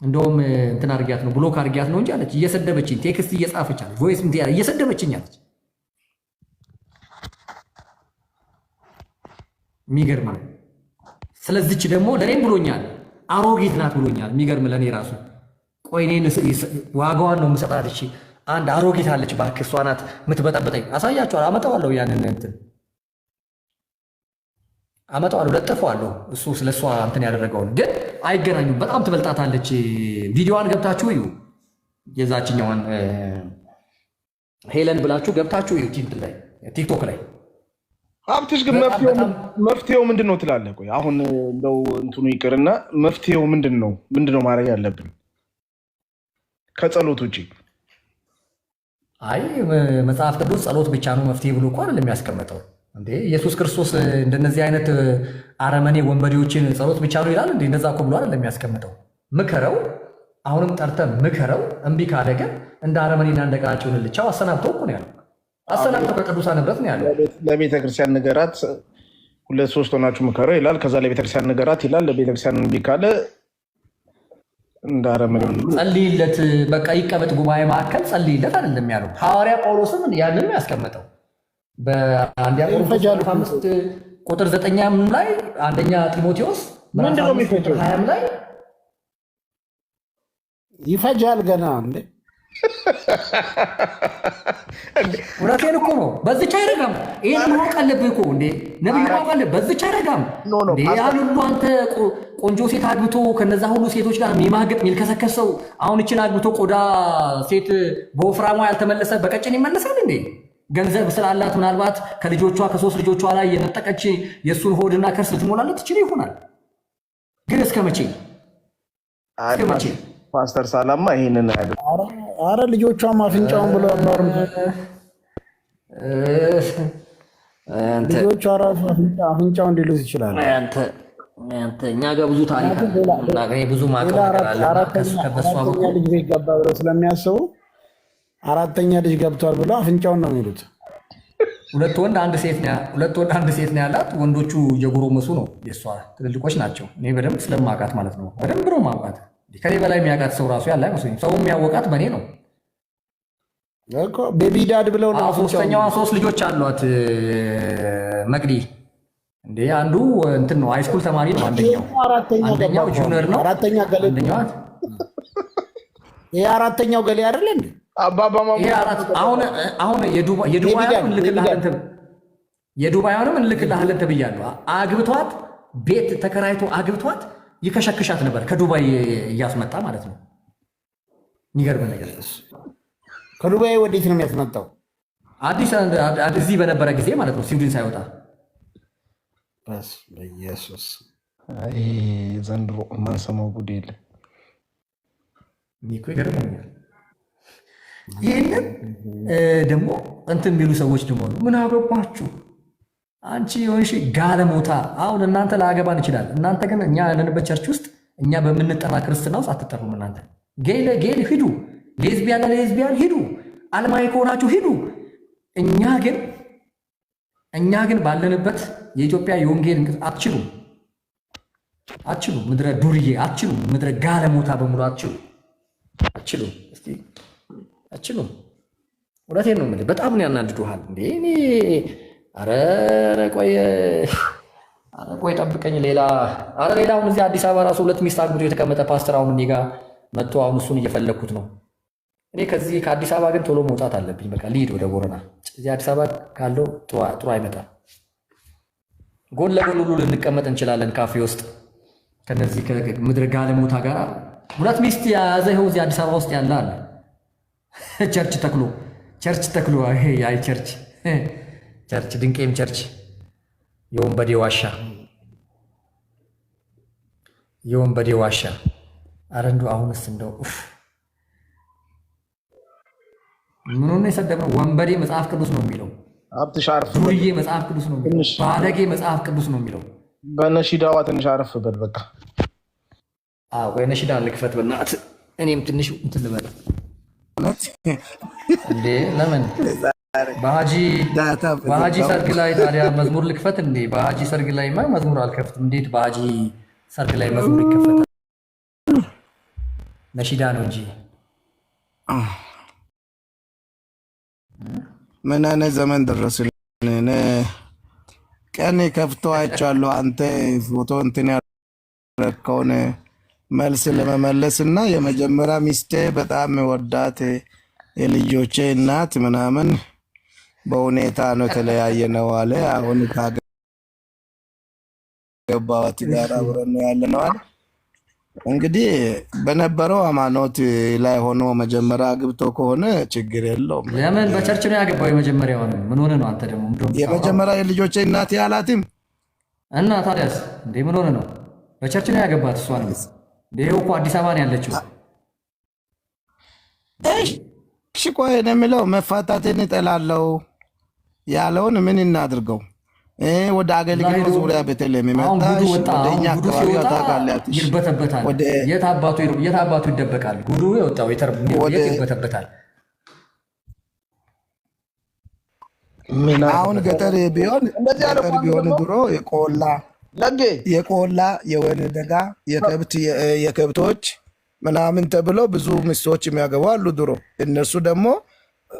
እንደውም እንትን አድርጊያት ነው ብሎክ አድርጊያት ነው እንጂ አለች። እየሰደበችኝ ቴክስት እየጻፈች አለች። ቮይስ እየሰደበችኝ አለች። የሚገርም ነው። ስለዚች ደግሞ ለእኔም ብሎኛል፣ አሮጊት ናት ብሎኛል። የሚገርም ለእኔ ራሱ ቆይ እኔን ዋጋዋን ነው የምሰጣት። እሺ አንድ አሮጊት አለች እባክህ፣ እሷ ናት የምትበጠብጠኝ። አሳያቸዋለሁ፣ አመጣዋለሁ፣ ያንን እንትን አመጣዋለሁ፣ ለጥፈዋለሁ። እሱ ስለ እሷ እንትን ያደረገውን ግን አይገናኙም። በጣም ትበልጣታለች። ቪዲዮዋን ገብታችሁ እዩ፣ የዛችኛዋን ሄለን ብላችሁ ገብታችሁ እዩ ቲክቶክ ላይ። ሀብትሽ ግን መፍትሄው ምንድን ነው ትላለህ? ቆይ አሁን እንደው እንትኑ ይቅርና መፍትሄው ምንድን ነው? ምንድን ነው ማድረግ ያለብን ከጸሎት ውጭ? አይ መጽሐፍ ቅዱስ ጸሎት ብቻ ነው መፍትሄ ብሎ እኮ አይደለም የሚያስቀምጠው እንዴ። ኢየሱስ ክርስቶስ እንደነዚህ አይነት አረመኔ ወንበዴዎችን ጸሎት ብቻ ነው ይላል እንዴ? እንደዛ እኮ ብሎ አይደለም የሚያስቀምጠው። ምከረው፣ አሁንም ጠርተህ ምከረው። እምቢ ካለ ግን እንደ አረመኔና እንደ ቀራጭው ልቻው አሰናብተው እኮ ነው ያለው። አሰናብተው ከቅዱሳን ንብረት ነው ያለው። ለቤተክርስቲያን ንገራት፣ 2-3 ሆናችሁ ምከረው ይላል። ከዛ ለቤተክርስቲያን ንገራት ይላል። ለቤተክርስቲያን እምቢ ካለ እንደ አረመኔ ጸልይለት፣ በቃ ይቀመጥ ጉባኤ ማዕከል ጸልይለት አይደለም ያለው። ሐዋርያ ጳውሎስም ያንን ያስቀመጠው በአንደኛ ቆሮንቶስ 5 ቁጥር 9 ላይ አንደኛ ጢሞቴዎስ ምንድን ነው የሚፈጀው? 20 ላይ ይፈጃል ገና እንዴ? እውነቴን እኮ ነው። በዚች አይረጋም። ይሄን ማወቅ አለብህ እኮ እንዴ ነብዩ ማወቅ አለብህ። በዚች አይረጋም እንዴ ያን ሁሉ አንተ ቆንጆ ሴት አግብቶ ከነዛ ሁሉ ሴቶች ጋር የሚማግጥ የሚልከሰከሰው አሁን እችን አግብቶ ቆዳ ሴት በወፍራሟ ያልተመለሰ በቀጭን ይመለሳል እንዴ? ገንዘብ ስላላት ምናልባት ከልጆቿ ከ3 ልጆቿ ላይ የነጠቀች የእሱን ሆድና ከርስ ልትሞላለት ትችል ይሆናል። ግን እስከ መቼ እስከ መቼ? ፓስተር ሳላማ ይሄንን ያለው አረ ልጆቿም አፍንጫውን ብሎ ነበር። ልጆቿ ራሱ አፍንጫው እንዲሉት ይችላል። እኛ ጋር ብዙ ታሪክ ብዙ ማቀው ከበሷ ልጅ ቤት ገባ ብለው ስለሚያስቡ 4ኛ ልጅ ገብቷል ብለው አፍንጫውን ነው የሚሉት። 2 ወንድ 1 ሴት ነው ያላት። ወንዶቹ እየጎረመሱ ነው። የእሷ ትልልቆች ናቸው። እኔ በደንብ ስለማውቃት ማለት ነው። በደንብ ነው ማውቃት። ከኔ በላይ የሚያውቃት ሰው ራሱ ያለ አይመስለኝም። ሰው የሚያወቃት በእኔ ነው እኮ። ቤቢ ዳድ ብለው ነው። 3ኛዋ 3 ልጆች አሏት መቅዲ እንዴ። አንዱ እንትን ነው ሃይስኩል ተማሪ ነው። አንደኛው ጁኒየር ነው። ይሄ 4ኛው ገሌ አይደል እንዴ? አሁን የዱባዩንም እንልክልሃለን ተብያለሁ። አግብቷት ቤት ተከራይቶ አግብቷት ይከሸክሻት ነበር ከዱባይ እያስመጣ ማለት ነው። የሚገርም ነገር። ከዱባይ ወዴት ነው የሚያስመጣው? አዲስ እዚህ በነበረ ጊዜ ማለት ነው፣ ስዊድን ሳይወጣ። በኢየሱስ ዘንድሮ ማንሰማው ጉድ የለ። እኮ ይገርመኛል። ይህንን ደግሞ እንትን የሚሉ ሰዎች ደግሞ ምን አገባችሁ አንቺ የሆንሽ ጋለሞታ። አሁን እናንተ ላገባን ይችላል። እናንተ ግን እኛ ያለንበት ቸርች ውስጥ እኛ በምንጠራ ክርስትና ውስጥ አትጠሩም። እናንተ ጌይ ለጌይ ሂዱ፣ ሌዝቢያን ለሌዝቢያን ሂዱ፣ አለማዊ ከሆናችሁ ሂዱ። እኛ ግን ባለንበት የኢትዮጵያ የወንጌል አትችሉም። ምድረ ዱርዬ አትችሉም። ምድረ ጋለሞታ በሙሉ አትችሉም። አትችሉም። እውነቴን ነው የምልህ። በጣም ነው ያናድዱሃል እንዴ እኔ አረ ቆይ ጠብቀኝ። ሌላ አሁን እዚህ አዲስ አበባ ራሱ 2 ሚስት አግብቶ የተቀመጠ ፓስተር አሁን እኔ ጋር መጥቶ አሁን እሱን እየፈለግኩት ነው። እኔ ከአዲስ አበባ ግን ቶሎ መውጣት አለብኝ። በቃ ልሂድ ወደ ቦረና። እዚህ አዲስ አበባ ካለው ጥሩ አይመጣም። ጎን ለጎን ሁሉ ልንቀመጥ እንችላለን ካፌ ውስጥ ከነዚህ ከምድረ ጋለሞታ ጋር 2 ሚስት የያዘ ይኸው እዚህ አዲስ አበባ ውስጥ ያለ አለ። ቸርች ተክሎ አይ ቸርች ድንቄም ቸርች የወንበዴ ዋሻ። አረ እንደው አሁንስ እንደው ምኑን የሰደብነው? ወንበዴ መጽሐፍ ቅዱስ ነው የሚለው። ዱርዬ መጽሐፍ ቅዱስ ነው የሚለው። ባለጌ መጽሐፍ ቅዱስ ነው የሚለው። በነሺዳዋ ትንሽ አረፍ በል በቃ። ወይ ነሺዳን ልክፈት በእናትህ። እኔም ትንሽ እንትን ልበል እንዴ። ለምን በሀጂ ሰርግ ላይ ታዲያ መዝሙር ልክፈት እንዴ? በሀጂ ሰርግ ላይ መዝሙር አልከፍትም። እንዴት በሀጂ ሰርግ ላይ መዝሙር ይከፈታል? ነሺዳ ነው እንጂ። ምን አይነት ዘመን ደረስን? ቀን ከፍቶ አይቻለሁ። አንተ ፎቶ እንትን ያረከውን መልስ ለመመለስ እና የመጀመሪያ ሚስቴ በጣም ወዳት የልጆቼ እናት ምናምን በሁኔታ ነው የተለያየ ነው አለ። አሁን ካገባዋት ጋር አብረን ነው ያለ ነው አለ። እንግዲህ በነበረው ሃይማኖት ላይ ሆኖ መጀመሪያ አግብቶ ከሆነ ችግር የለውም። ለምን በቸርች ነው ያገባው? የመጀመሪያው ምን ሆነ ነው? አንተ ደግሞ የመጀመሪያ የልጆቼ እናት ያላትም እና ታዲያስ እንዴ ምን ሆነ ነው? በቸርች ነው ያገባት እሷ ነው እንዴ? እኮ አዲስ አበባ ነው ያለችው። እሺ ቆይ ነው የሚለው መፋታትን እጠላለሁ ያለውን ምን እናድርገው? ወደ አገልግሎት ዙሪያ በተለይ አሁን የሚመጣ ጉዱ ወጣ። ወደ እኛ አሁን ጉዱ አካባቢ ሲወጣ ታውቃላችሁ፣ ይርበተበታል። ወደ የት አባቱ ይደበቃል? ጉዱ የወጣው የት ይርበተበታል? አሁን ገጠር ቢሆን ድሮ የቆላ የወይን ደጋ የከብቶች ምናምን ተብለው ብዙ ሚስቶች የሚያገቡ አሉ ድሮ። እነሱ ደግሞ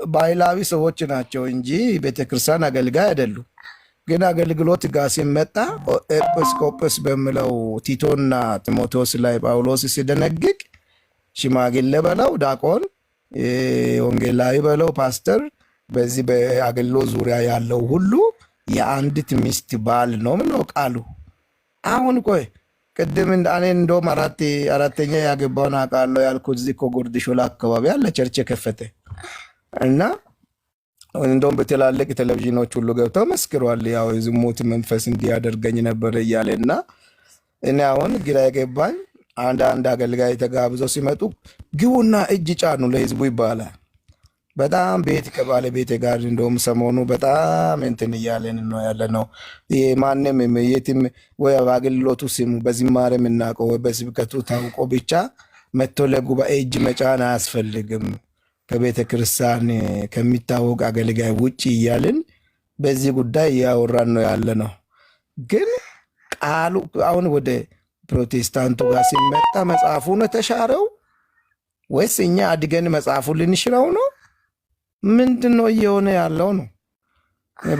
ባህላዊ ሰዎች ናቸው እንጂ ቤተክርስቲያን አገልጋይ አይደሉም። ግን አገልግሎት ጋር ሲመጣ ኤጲስቆጶስ በሚለው ቲቶና ጢሞቴዎስ ላይ ጳውሎስ ሲደነግግ ሽማግሌ በለው ዲያቆን፣ ወንጌላዊ በለው ፓስተር፣ በዚህ በአገልግሎት ዙሪያ ያለው ሁሉ የአንዲት ሚስት ባል ነው ምነው ቃሉ። አሁን ቆይ ቅድም እኔ እንደውም አራተኛ ያገባውን አውቃለሁ ያልኩት እዚህ እኮ ጉርድ ሾላ አካባቢ ያለ ቸርች የከፈተ እና እንደውም በትላልቅ ቴሌቪዥኖች ሁሉ ገብተው መስክሯል። ያው የዝሙት መንፈስ እንዲያደርገኝ ነበር እያለ እና እኔ አሁን ግራ የገባኝ አንድ አገልጋይ ተጋብዘው ሲመጡ ግቡና እጅ ጫኑ ለህዝቡ ይባላል። በጣም ቤት ከባለቤቴ ጋር እንደውም ሰሞኑ በጣም እንትን እያለን ነው ያለ ነው። ማንም የትም ወይ በአገልግሎቱ ስሙ በዝማሬ የምናውቀው ወይ በስብከቱ ታውቆ ብቻ መጥቶ ለጉባኤ እጅ መጫን አያስፈልግም ከቤተ ክርስቲያን ከሚታወቅ አገልጋይ ውጭ እያልን በዚህ ጉዳይ እያወራን ነው ያለ ነው። ግን ቃሉ አሁን ወደ ፕሮቴስታንቱ ጋር ሲመጣ መጽሐፉ ነው ተሻረው ወይስ እኛ አድገን መጽሐፉ ልንሽረው ነው? ምንድን ነው እየሆነ ያለው ነው?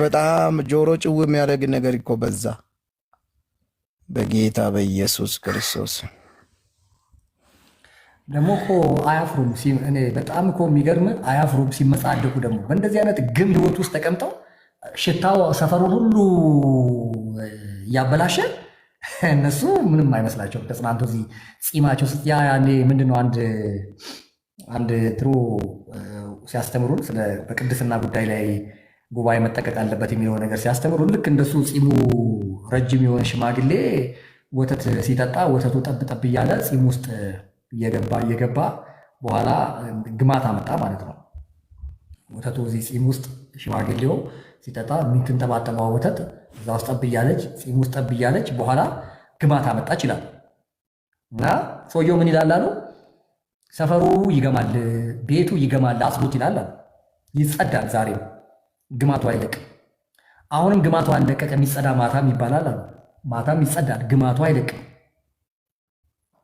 በጣም ጆሮ ጭው የሚያደርግ ነገር እኮ በዛ። በጌታ በኢየሱስ ክርስቶስ ደግሞ እኮ አያፍሩም። እኔ በጣም እኮ የሚገርም አያፍሩም ሲመጻደቁ። ደግሞ በእንደዚህ አይነት ግም ህይወት ውስጥ ተቀምጠው ሽታው ሰፈሩን ሁሉ እያበላሸ እነሱ ምንም አይመስላቸውም። ተጽናንቶ እዚህ ጺማቸው ስ ያኔ ምንድነው አንድ ትሩ ሲያስተምሩን በቅድስና ጉዳይ ላይ ጉባኤ መጠቀቅ አለበት የሚለው ነገር ሲያስተምሩን ልክ እንደሱ ጺሙ ረጅም የሆነ ሽማግሌ ወተት ሲጠጣ ወተቱ ጠብ ጠብ እያለ ጺሙ ውስጥ እየገባ በኋላ ግማት አመጣ ማለት ነው። ወተቱ እዚህ ጺም ውስጥ ሽማግሌው ሲጠጣ የምትንጠባጠበው ወተት እዛ ውስጥ ጠብ እያለች ጺም ውስጥ ጠብ እያለች በኋላ ግማት አመጣች ይላል። እና ሰውየው ምን ይላል አሉ? ሰፈሩ ይገማል፣ ቤቱ ይገማል፣ አጽዱት ይላል። ይጸዳል፣ ዛሬም ግማቱ አይለቅም። አሁንም ግማቱ አልለቀቀ፣ የሚጸዳ ማታም ይባላል አሉ። ማታም ይጸዳል፣ ግማቱ አይለቅም።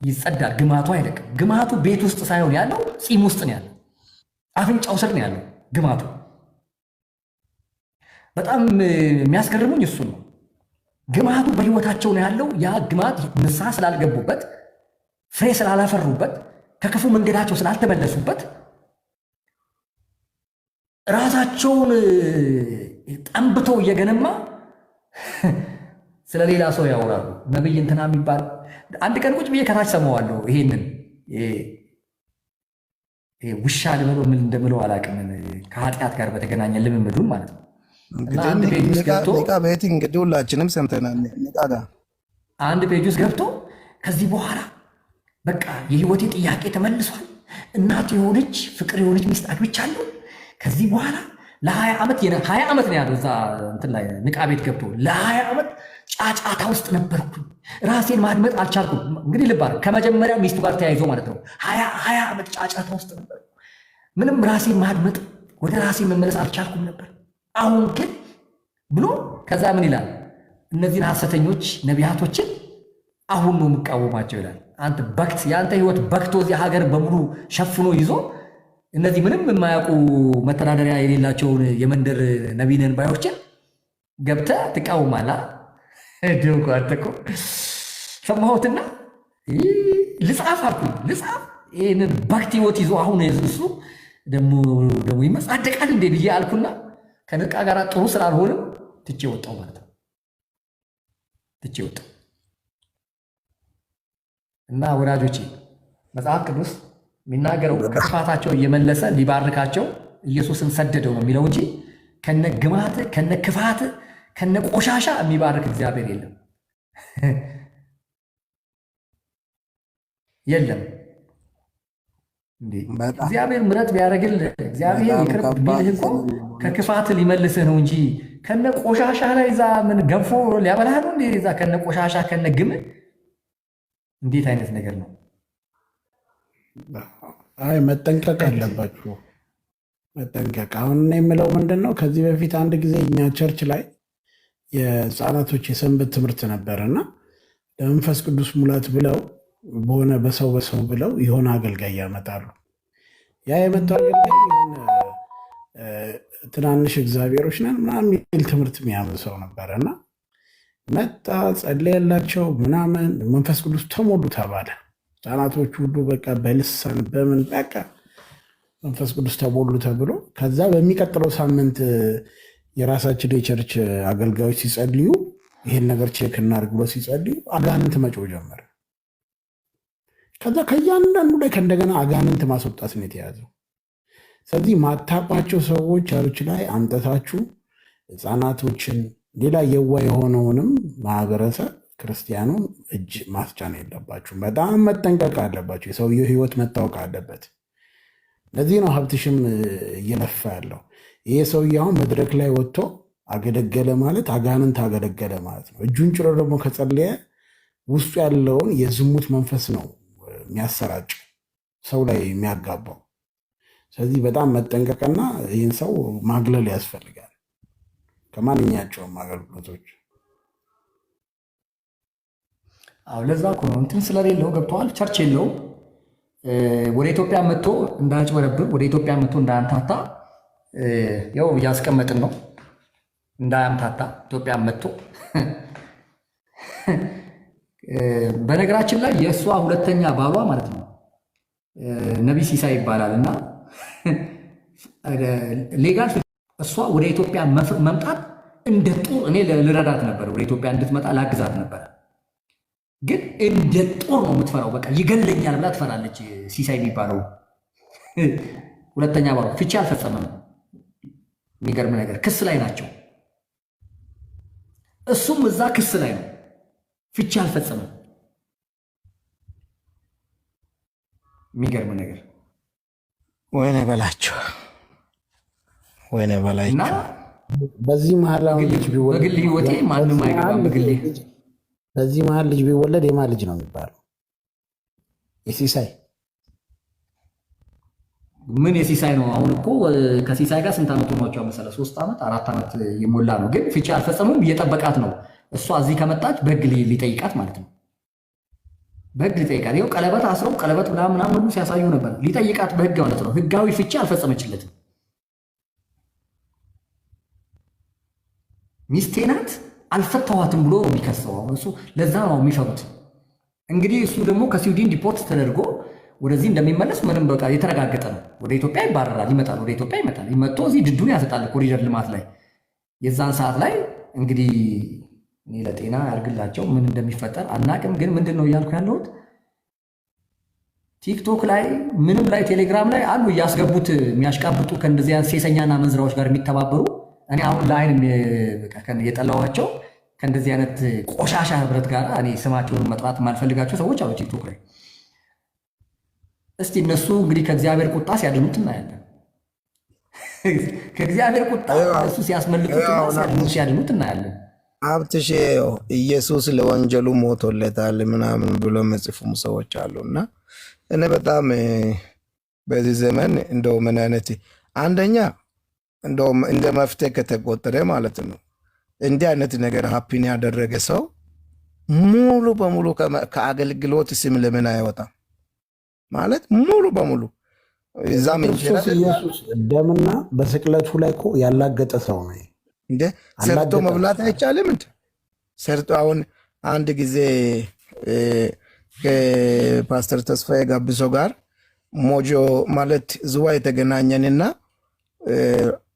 ይጸዳል፣ ግማቱ አይለቅም። ግማቱ ቤት ውስጥ ሳይሆን ያለው ጺም ውስጥ ነው ያለው፣ አፍንጫው ስር ነው ያለው ግማቱ። በጣም የሚያስገርሙኝ እሱ ነው። ግማቱ በህይወታቸው ነው ያለው። ያ ግማት ንስሐ ስላልገቡበት፣ ፍሬ ስላላፈሩበት፣ ከክፉ መንገዳቸው ስላልተመለሱበት ራሳቸውን ጠንብተው እየገነማ ስለ ሌላ ሰው ያወራሉ። ነብይ እንትና የሚባል አንድ ቀን ቁጭ ብዬ ከታች ሰማዋለሁ። ይሄንን ውሻ ልበለው ምን እንደምለው አላውቅም። ከኃጢአት ጋር በተገናኘ ልምምዱን ማለት ነው። አንድ ፔጅ ውስጥ እንግዲህ ሁላችንም ሰምተናል። አንድ ፔጅ ውስጥ ገብቶ ከዚህ በኋላ በቃ የህይወቴ ጥያቄ ተመልሷል፣ እናት የሆነች ፍቅር የሆነች ሚስት አግብቻለሁ። ከዚህ በኋላ ለ20 ዓመት 20 ዓመት ነው ያለው እዛ እንትን ላይ ንቃ ቤት ገብቶ ለ20 ዓመት ጫጫታ ውስጥ ነበርኩኝ፣ ራሴን ማድመጥ አልቻልኩም። እንግዲህ ልባል ከመጀመሪያ ሚስቱ ጋር ተያይዞ ማለት ነው። 20 ዓመት ጫጫታ ውስጥ ነበርኩ፣ ምንም ራሴን ማድመጥ ወደ ራሴ መመለስ አልቻልኩም ነበር። አሁን ግን ብሎ ከዛ ምን ይላል? እነዚህን ሐሰተኞች ነቢያቶችን አሁን ነው የምቃወማቸው ይላል። አንተ በክት የአንተ ህይወት በክቶ እዚህ ሀገር በሙሉ ሸፍኖ ይዞ እነዚህ ምንም የማያውቁ መተዳደሪያ የሌላቸውን የመንደር ነቢይነን ባዮችን ገብተህ ትቃወማለህ። አንተ እኮ ሰማሁትና ልጻፍ አልኩኝ። ልጻፍ ይህንን በክት ህይወት ይዞ አሁን እሱ ደግሞ ይመጻደቃል እንዴ ብዬ አልኩና ከንቃ ጋር ጥሩ ስላልሆንም ትቼ ወጣሁ ማለት ነው። ትቼ ወጣሁ እና ወዳጆቼ መጽሐፍ ቅዱስ የሚናገረው ከክፋታቸው እየመለሰ ሊባርካቸው ኢየሱስን ሰደደው ነው የሚለው እንጂ ከነ ግማት ከነ ክፋት ከነ ቆሻሻ የሚባርክ እግዚአብሔር የለም የለም። እግዚአብሔር ምሕረት ቢያደርግልህ እግዚአብሔር ይቅር ቢልህ እኮ ከክፋት ሊመልስህ ነው እንጂ ከነ ቆሻሻ ላይ እዛ ምን ገንፎ ሊያበላህ ነው እንዴ? እዛ ከነ ቆሻሻ ከነ ግም እንዴት አይነት ነገር ነው? አይ መጠንቀቅ አለባችሁ፣ መጠንቀቅ። አሁን እኔ የምለው ምንድን ነው፣ ከዚህ በፊት አንድ ጊዜ እኛ ቸርች ላይ የህፃናቶች የሰንበት ትምህርት ነበረና ለመንፈስ ቅዱስ ሙላት ብለው በሆነ በሰው ብለው የሆነ አገልጋይ ያመጣሉ። ያ የመጣው አገልጋይ የሆነ ትናንሽ እግዚአብሔሮች ነን ምናምን የሚል ትምህርት የሚያምን ሰው ነበረና መጣ፣ ጸለየላቸው ምናምን፣ መንፈስ ቅዱስ ተሞሉ ተባለ። ህፃናቶች ሁሉ በቃ በልሳን በምን በቃ መንፈስ ቅዱስ ተሞሉ ተብሎ ከዛ በሚቀጥለው ሳምንት የራሳችን የቸርች አገልጋዮች ሲጸልዩ ይህን ነገር ቼክ እናድርግ ብሎ ሲጸልዩ አጋንንት መጮህ ጀመረ። ከዛ ከእያንዳንዱ ላይ ከእንደገና አጋንንት ማስወጣት ነው የተያዘው። ስለዚህ ማታውቋቸው ሰዎች ቸርች ላይ አምጠታችሁ ህፃናቶችን ሌላ የዋ የሆነውንም ማህበረሰብ ክርስቲያኑን እጅ ማስጫን የለባችሁም። በጣም መጠንቀቅ አለባችሁ። የሰውየው ህይወት መታወቅ አለበት። ለዚህ ነው ሀብትሽም እየለፋ ያለው። ይሄ ሰውዬ አሁን መድረክ ላይ ወጥቶ አገለገለ ማለት አጋንንት አገለገለ ማለት ነው። እጁን ጭሮ ደግሞ ከጸለየ ውስጡ ያለውን የዝሙት መንፈስ ነው የሚያሰራጭ ሰው ላይ የሚያጋባው። ስለዚህ በጣም መጠንቀቅና ይህን ሰው ማግለል ያስፈልጋል ከማንኛቸውም አገልግሎቶች። አዎ ለዛ እኮ ነው እንትን ስለሌለው ገብተዋል። ቸርች የለው ወደ ኢትዮጵያ መጥቶ እንዳያጭበረብር፣ ወደ ኢትዮጵያ መጥቶ እንዳያምታታ ያው እያስቀመጥን ነው። እንዳያምታታ ኢትዮጵያ መጥቶ በነገራችን ላይ የእሷ ሁለተኛ ባሏ ማለት ነው ነቢይ ሲሳይ ይባላል እና ሌጋል እሷ ወደ ኢትዮጵያ መምጣት እንደ ጦር እኔ ልረዳት ነበር፣ ወደ ኢትዮጵያ እንድትመጣ ላግዛት ነበር። ግን እንደ ጦር ነው የምትፈራው። በቃ ይገለኛል ብላ ትፈራለች። ሲሳይ የሚባለው ሁለተኛ ባሏ ፍቺ አልፈጸመም። የሚገርም ነገር ክስ ላይ ናቸው። እሱም እዛ ክስ ላይ ነው፣ ፍቺ አልፈጸመም። የሚገርም ነገር ወይኔ በላቸው፣ ወይኔ በላቸው። በዚህ መሀል በግል ህይወቴ ማንም አይገባም። በዚህ መሀል ልጅ ቢወለድ የማን ልጅ ነው የሚባለው? የሲሳይ ምን የሲሳይ ነው? አሁን እኮ ከሲሳይ ጋር ስንት ዓመት ሆኗቸው መሰለህ? 3 ዓመት 4 ዓመት የሞላ ነው። ግን ፍቺ አልፈጸሙም። እየጠበቃት ነው። እሷ እዚህ ከመጣች በህግ ሊጠይቃት ማለት ነው። በህግ ሊጠይቃት። ይኸው ቀለበት አስረው ቀለበት ምናምን ሁሉ ሲያሳዩ ነበር። ሊጠይቃት በህግ ማለት ነው። ህጋዊ ፍቺ አልፈጸመችለትም። ሚስቴ ናት አልፈታዋትም ብሎ የሚከሰው እሱ። ለዛ ነው የሚፈሩት። እንግዲህ እሱ ደግሞ ከስዊድን ዲፖርት ተደርጎ ወደዚህ እንደሚመለስ ምንም በቃ የተረጋገጠ ነው። ወደ ኢትዮጵያ ይባረራል፣ ይመጣል፣ ወደ ኢትዮጵያ ይመጣል። መጥቶ እዚህ ድዱን ያሰጣል ኮሪደር ልማት ላይ። የዛን ሰዓት ላይ እንግዲህ እኔ ለጤና ያርግላቸው ምን እንደሚፈጠር አናቅም። ግን ምንድን ነው እያልኩ ያለሁት ቲክቶክ ላይ ምንም ላይ ቴሌግራም ላይ አሉ እያስገቡት የሚያሽቃብጡ ከእንደዚህ ሴሰኛና መንዝራዎች ጋር የሚተባበሩ እኔ አሁን ለአይን የጠላዋቸው ከእንደዚህ አይነት ቆሻሻ ህብረት ጋር እኔ ስማቸውን መጥራት የማልፈልጋቸው ሰዎች አሉ ቲክቶክ ላይ። እስቲ እነሱ እንግዲህ ከእግዚአብሔር ቁጣ ሲያድኑት እናያለን። ከእግዚአብሔር ቁጣ እሱ ሲያስመልጡት ሲያድኑት እናያለን። ሀብትሽ ኢየሱስ ለወንጀሉ ሞቶለታል ምናምን ብሎ መጽፉም ሰዎች አሉ። እና እኔ በጣም በዚህ ዘመን እንደው ምን አይነት አንደኛ እንደውም እንደ መፍትሄ ከተቆጠረ ማለት ነው እንዲህ አይነት ነገር ሀፒን ያደረገ ሰው ሙሉ በሙሉ ከአገልግሎት ስም ለምን አይወጣም? ማለት ሙሉ በሙሉ እዛም ክርስቶስ ኢየሱስ ደምና በስቅለቱ ላይ እኮ ያላገጠ ሰው ነው እንደ ሰርቶ መብላት አይቻልም እንዴ? ሰርቶ አሁን አንድ ጊዜ ከፓስተር ተስፋዬ ጋብሶ ጋር ሞጆ ማለት ዝዋ የተገናኘንና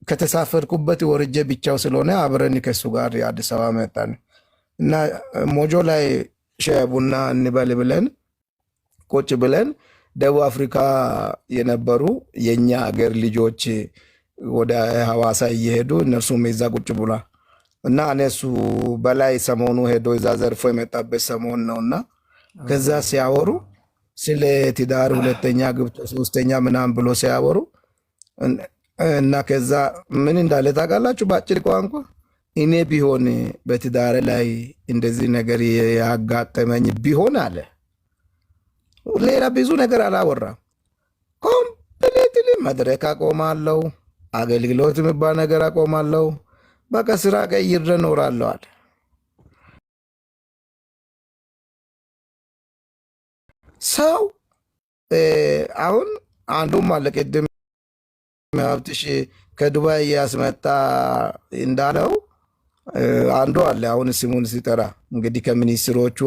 ከተሳፈርኩበት ወርጄ ብቻው ስለሆነ አብረን ከሱ ጋር የአዲስ አበባ መጣን እና ሞጆ ላይ ሻይ ቡና እንበል ብለን ቁጭ ብለን ደቡብ አፍሪካ የነበሩ የኛ አገር ልጆች ወደ ሐዋሳ እየሄዱ እነርሱም እዛ ቁጭ ብሏል እና እነሱ በላይ ሰሞኑ ሄዶ እዛ ዘርፎ የመጣበት ሰሞን ነውና ከዛ ሲያወሩ ስለ ትዳር ሁለተኛ ግብቶ ሶስተኛ ምናምን ብሎ ሲያወሩ እና ከዛ ምን እንዳለ ታውቃላችሁ? በአጭር ቋንቋ እኔ ቢሆን በትዳር ላይ እንደዚህ ነገር ያጋጠመኝ ቢሆን አለ ሌላ ብዙ ነገር አላወራም። ኮምፕሊትሊ መድረክ አቆማለሁ፣ አገልግሎት የሚባል ነገር አቆማለሁ፣ በቃ ስራ ቀይሬ እኖራለሁ አለ። ሰው አሁን አንዱም አለ ቅድም ሀብትሽ ከዱባይ ያስመጣ እንዳለው አንዱ አለ። አሁን ስሙን ሲጠራ እንግዲህ ከሚኒስትሮቹ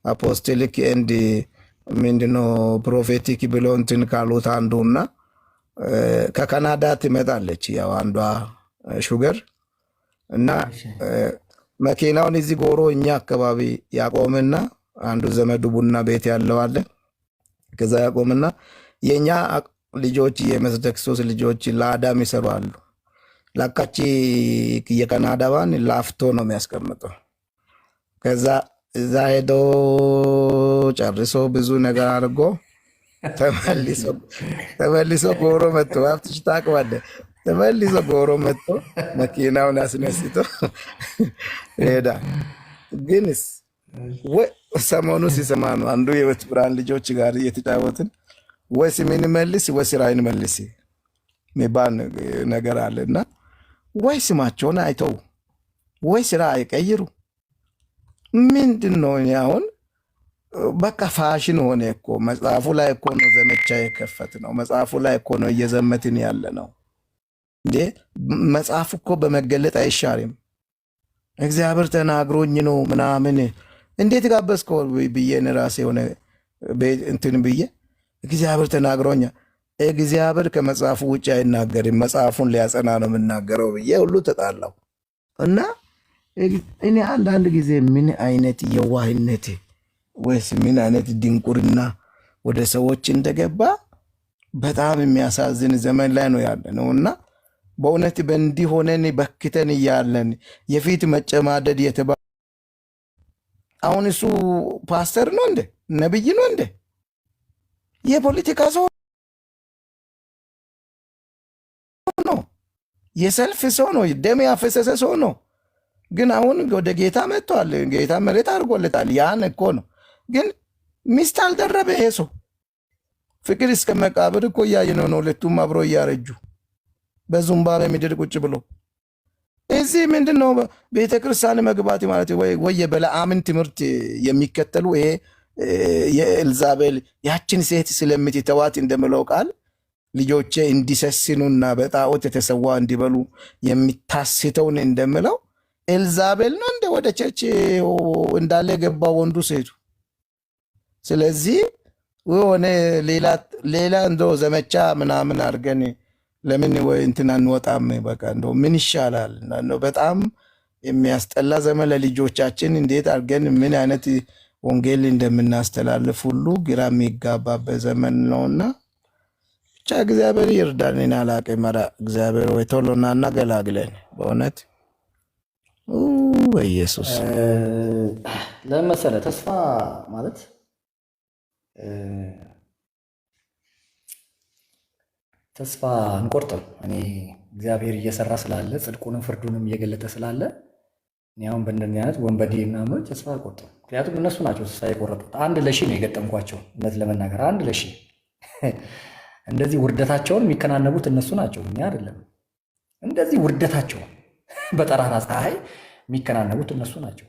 አፖስቶሊክ ኤንድ ምንድነው ፕሮፌቲክ ብሎ እንትን ካሉት አንዱና ከካናዳ ትመጣለች ያው አንዷ ሹገር እና መኪናውን እዚህ ጎሮ እኛ አካባቢ ያቆምና አንዱ ዘመዱ ቡና ቤት ያለው አለ። ከዛ ያቆምና የኛ ልጆች የመስደክሶስ ልጆች ላዳም ይሰራሉ። ላካቺ የካናዳዋን ላፍቶ ነው የሚያስቀምጠው። ከዛ እዛ ሄዶ ጨርሶ ብዙ ነገር አድርጎ ተመልሶ ጎሮ መጥቶ ሀብትሽ ታውቀዋለህ። ተመልሶ ጎሮ መጥቶ መኪናውን አስነስቶ ሄዳ ግንስ ሰሞኑ ሲሰማ ነው አንዱ የህይወት ብርሃን ልጆች ጋር እየተጫወትን ወይ ስሜን መልስ ወይ ስራዬን መልስ የሚባል ነገር አለና ወይ ስማቸውን አይተው ወይ ስራ አይቀይሩ። ምንድን ነው አሁን በቃ ፋሽን ሆነ እኮ። መጽሐፉ ላይ እኮ ነው ዘመቻ የከፈት ነው። መጽሐፉ ላይ እኮ ነው እየዘመትን ያለ ነው እንዴ። መጽሐፉ እኮ በመገለጥ አይሻርም። እግዚአብሔር ተናግሮኝ ነው ምናምን እንዴት ጋበዝከው ብዬ ራሴ ሆነ እንትን ብዬ እግዚአብሔር ተናግሮኛ እግዚአብሔር ከመጽሐፉ ውጭ አይናገርም፣ መጽሐፉን ሊያጸና ነው የምናገረው ብዬ ሁሉ ተጣላው። እና እኔ አንዳንድ ጊዜ ምን አይነት የዋህነት ወይስ ምን አይነት ድንቁርና ወደ ሰዎች እንደገባ በጣም የሚያሳዝን ዘመን ላይ ነው ያለ ነው። እና በእውነት በእንዲህ ሆነን በክተን እያለን የፊት መጨማደድ የተባለ አሁን እሱ ፓስተር ነው እንደ ነብይ ነው እንደ የፖለቲካ ሰው ነው፣ የሰልፍ ሰው ነው፣ ደም ያፈሰሰ ሰው ነው። ግን አሁን ወደ ጌታ መጥቷል። ጌታ መሬት አድርጎለታል። ያን እኮ ነው። ግን ሚስት አልደረበ ይሄ ሰው። ፍቅር እስከ መቃብር እኮ እያየነው ነው። ሁለቱም አብሮ እያረጁ በዙምባ በምድር ቁጭ ብሎ እዚህ ምንድን ነው ቤተክርስቲያን መግባት ማለት ወይ የበለዓምን ትምህርት የሚከተሉ ይሄ የኤልዛቤል ያችን ሴት ስለምትተዋት እንደምለው ቃል ልጆቼ እንዲሰስኑና በጣዖት የተሰዋ እንዲበሉ የሚታስተውን እንደምለው ኤልዛቤል ነው እንደ ወደ ቸርች እንዳለ ገባ ወንዱ ሴቱ። ስለዚህ ሆነ ሌላ እንደው ዘመቻ ምናምን አድርገን ለምን ወይ እንትን አንወጣም? በቃ እንደው ምን ይሻላል? በጣም የሚያስጠላ ዘመን ለልጆቻችን እንዴት አድርገን ምን አይነት ወንጌል እንደምናስተላልፍ ሁሉ ግራ የሚጋባበት ዘመን ነውና ብቻ እግዚአብሔር ይርዳን። አላቅም። ኧረ እግዚአብሔር ወይ ቶሎና እናገላግለን በእውነት በኢየሱስ። ለምን መሰለህ ተስፋ ማለት ተስፋ አንቆርጥም። እኔ እግዚአብሔር እየሰራ ስላለ ጽድቁንም ፍርዱንም እየገለጠ ስላለ እኔ አሁን በእንደዚህ አይነት ወንበዴ ምናምን ተስፋ አልቆርጥም። ምክንያቱም እነሱ ናቸው ተስፋ የቆረጡት። 1-1000 ነው የገጠምኳቸው። እውነት ለመናገር 1-1000 እንደዚህ ውርደታቸውን የሚከናነቡት እነሱ ናቸው፣ እኛ አይደለም። እንደዚህ ውርደታቸውን በጠራራ ፀሐይ የሚከናነቡት እነሱ ናቸው።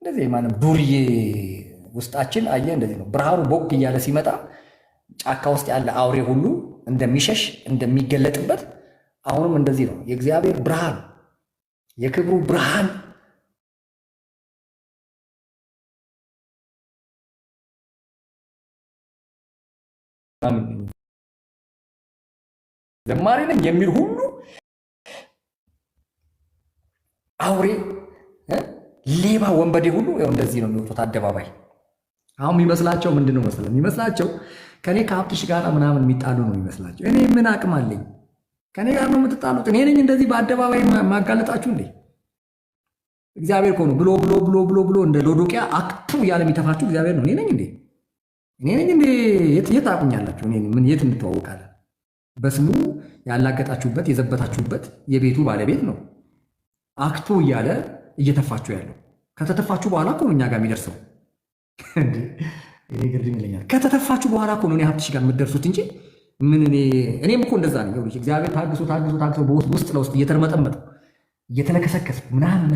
እንደዚህ ማንም ዱርዬ ውስጣችን አየ እንደዚህ ነው። ብርሃኑ ቦግ እያለ ሲመጣ ጫካ ውስጥ ያለ አውሬ ሁሉ እንደሚሸሽ እንደሚገለጥበት አሁንም እንደዚህ ነው። የእግዚአብሔር ብርሃን የክብሩ ብርሃን ዘማሪ ነኝ የሚል ሁሉ አውሬ፣ ሌባ፣ ወንበዴ ሁሉ ያው እንደዚህ ነው የሚወጡት አደባባይ። አሁን የሚመስላቸው ምንድን ነው መሰለህ? የሚመስላቸው ከኔ ከሀብትሽ ጋር ምናምን የሚጣሉ ነው የሚመስላቸው። እኔ ምን አቅም አለኝ? ከኔ ጋር ነው የምትጣሉት? እኔ ነኝ እንደዚህ በአደባባይ ማጋለጣችሁ እንዴ? እግዚአብሔር እኮ ነው ብሎ ብሎ ብሎ ብሎ ብሎ እንደ ሎዶቅያ አክቱ እያለ የሚተፋችሁ እግዚአብሔር ነው። እኔ ነኝ እንዴ? እኔ ነኝ እንዴ? የት ታውቁኛላችሁ? እኔ ምን የት እንተዋወቃለን? በስሙ ያላገጣችሁበት የዘበታችሁበት የቤቱ ባለቤት ነው። አክቱ እያለ እየተፋችሁ ያለው ከተተፋችሁ በኋላ እኮ ነው እኛ ጋር የሚደርሰው። እኔ ግርም ይለኛል። ከተተፋችሁ በኋላ እኮ ነው እኔ ሀብትሽ ጋር የምትደርሱት እንጂ ምን እኔም እኮ እንደዛ ነው። ይኸውልሽ እግዚአብሔር ታግሶ በውስጥ ለውስጥ እየተርመጠመጠ እየተለከሰከሰ ምናምን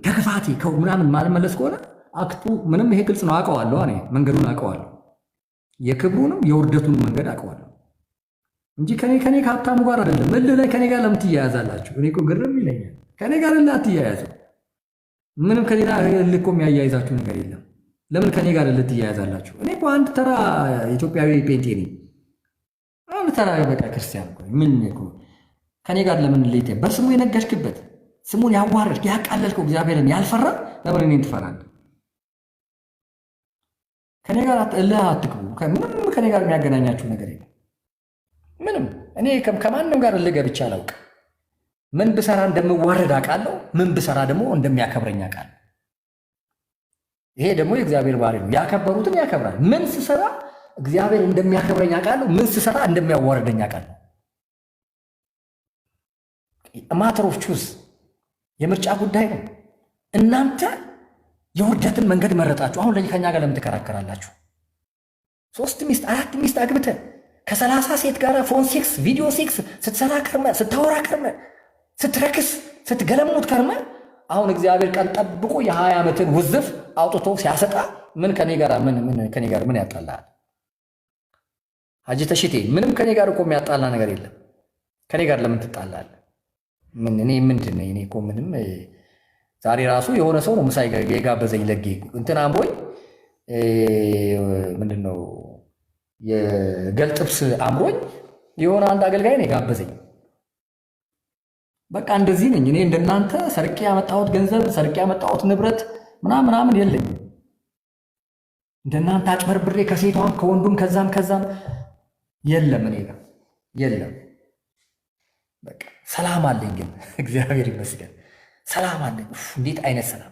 ከክፋቴ ምናምን ማልመለስ ከሆነ አክቱ ምንም ይሄ ግልጽ ነው። አውቀዋለሁ፣ እኔ መንገዱን አውቀዋለሁ፣ የክብሩንም የውርደቱን መንገድ አውቀዋለሁ እንጂ ከኔ ከሀብታሙ ጋር አይደለም። እልህ ላይ ከኔ ጋር ለምን ትያያዛላችሁ? እኔ እኮ ግርም ይለኛል። ከኔ ጋር እልህ አትያያዙ። ምንም ከሌላ እልህ እኮ የሚያያይዛችሁ ነገር የለም። ለምን ከኔ ጋር እልህ ትያያዛላችሁ? እኔ እኮ አንድ ተራ ኢትዮጵያዊ ጴንጤ ነኝ። አንድ ተራ በቃ ክርስቲያን እኮ ምን እኮ ከኔ ጋር ለምን እልህ በስሙ የነገድክበት ስሙን ያዋረድክ ያቃለልከው እግዚአብሔርን ያልፈራ ለምን እኔን ትፈራለህ? ከኔ ጋር እልህ አትግቡ። ምንም ከኔ ጋር የሚያገናኛችሁ ነገር የለም። ምንም እኔ ከማንም ጋር እልህ ገብቼ አላውቅም። ምን ብሰራ እንደምዋረድ አውቃለሁ። ምን ብሰራ ደግሞ እንደሚያከብረኝ አውቃለሁ። ይሄ ደግሞ የእግዚአብሔር ባህሪ ነው። ያከበሩትን ያከብራል። ምን ስሰራ እግዚአብሔር እንደሚያከብረኝ አውቃለሁ። ምን ስሰራ እንደሚያዋርደኝ አውቃለሁ። ማተር ኦፍ ቹዝ የምርጫ ጉዳይ ነው። እናንተ የውርደትን መንገድ መረጣችሁ። አሁን ለዚህ ከኛ ጋር ለምን ትከራከራላችሁ? 3 ሚስት 4 ሚስት አግብተህ ከ30 ሴት ጋር ፎን ሴክስ ቪዲዮ ሴክስ ስትሰራ ከርመ ስታወራ ከርመ ስትረክስ ስትገለሙት ከርመ አሁን እግዚአብሔር ቀን ጠብቆ የ20 ዓመትን ውዝፍ አውጥቶ ሲያሰጣ ምን ከኔ ጋር ምን ያጣላል? ሀጂ ተሽቴ ምንም ከኔ ጋር እኮ የሚያጣላ ነገር የለም። ከኔ ጋር ለምን ትጣላል? እኔ ምንድን ነኝ? እኔ እኮ ምንም ዛሬ ራሱ የሆነ ሰው ነው ምሳ የጋበዘኝ ለጌ እንትን አምሮኝ ምንድን ነው የገል ጥብስ አምሮኝ የሆነ አንድ አገልጋይ ነው የጋበዘኝ። በቃ እንደዚህ ነኝ እኔ። እንደናንተ ሰርቄ ያመጣሁት ገንዘብ ሰርቄ ያመጣሁት ንብረት ምናምን የለኝም። እንደናንተ አጭበርብሬ ከሴቷም ከወንዱም ከዛም የለም እኔ ጋር የለም። በቃ ሰላም አለኝ፣ ግን እግዚአብሔር ይመስገን ሰላም አለኝ። እንዴት አይነት ሰላም!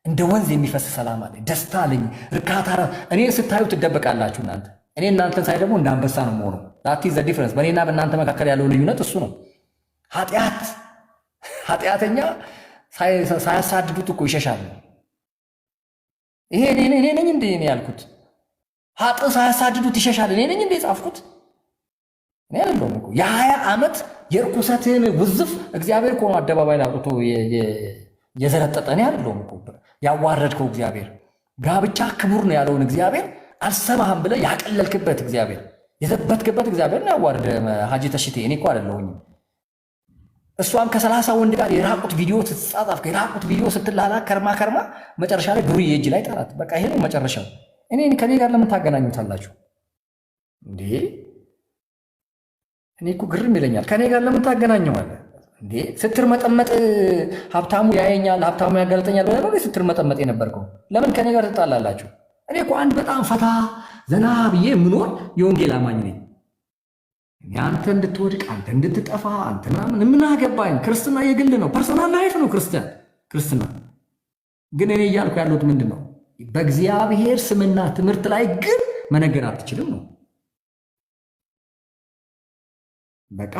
እንደ ወንዝ የሚፈስ ሰላም አለኝ፣ ደስታ አለኝ፣ እርካታ። እኔ ስታዩ ትደበቃላችሁ እናንተ። እኔ እናንተን ሳይ ደግሞ እንደ አንበሳ ነው የምሆነው። ዳት ኢዝ ዘ ዲፍረንስ። በእኔና በእናንተ መካከል ያለው ልዩነት እሱ ነው። ኃጢአተኛ ሳያሳድዱት እኮ ይሸሻል። ይሄ እኔ ነኝ እንዴ እኔ ያልኩት? ሀጥ ሳያሳድዱት ይሸሻል። እኔ ነኝ እንዴ የጻፍኩት? እኔ አይደለሁም እኮ። የ20 ዓመት የርኩሰትን ውዝፍ እግዚአብሔር እኮ ነው አደባባይ ላይ አውጥቶ የዘረጠጠ። እኔ አይደለሁም እኮ ያዋረድከው እግዚአብሔር። ጋብቻ ክቡር ነው ያለውን እግዚአብሔር አልሰማህም ብለህ ያቀለልክበት እግዚአብሔር፣ የዘበትክበት እግዚአብሔር ነው ያዋረደ። ሀጂ ተሽቴ እኔ እኮ አይደለሁኝ። እሷም ከ30 ወንድ ጋር የራቁት ቪዲዮ ስትጻጻፍ የራቁት ቪዲዮ ስትላላ ከርማ መጨረሻ ላይ ዱርዬ እጅ ላይ ጠራት። በቃ ይሄ ነው መጨረሻው። ከኔ ጋር ለምን ታገናኙታላችሁ እንዴ? እኔ እኮ ግርም ይለኛል። ከኔ ጋር ለምን ታገናኘዋለህ እንዴ? ስትርመጠመጥ ሀብታሙ ያየኛል፣ ሀብታሙ ያጋለጠኛል ብለህ ስትርመጠመጥ የነበርከው ለምን ከኔ ጋር ትጣላላችሁ? እኔ እኮ አንድ በጣም ፈታ ዘና ብዬ የምኖር የወንጌል አማኝ ነኝ። አንተ እንድትወድቅ አንተ እንድትጠፋ አንተ ምናምን ምን አገባኝ? ክርስትና የግል ነው፣ ፐርሶናል ላይፍ ነው ክርስትና። ግን እኔ እያልኩ ያለሁት ምንድን ነው? በእግዚአብሔር ስምና ትምህርት ላይ ግን መነገር አትችልም ነው። በቃ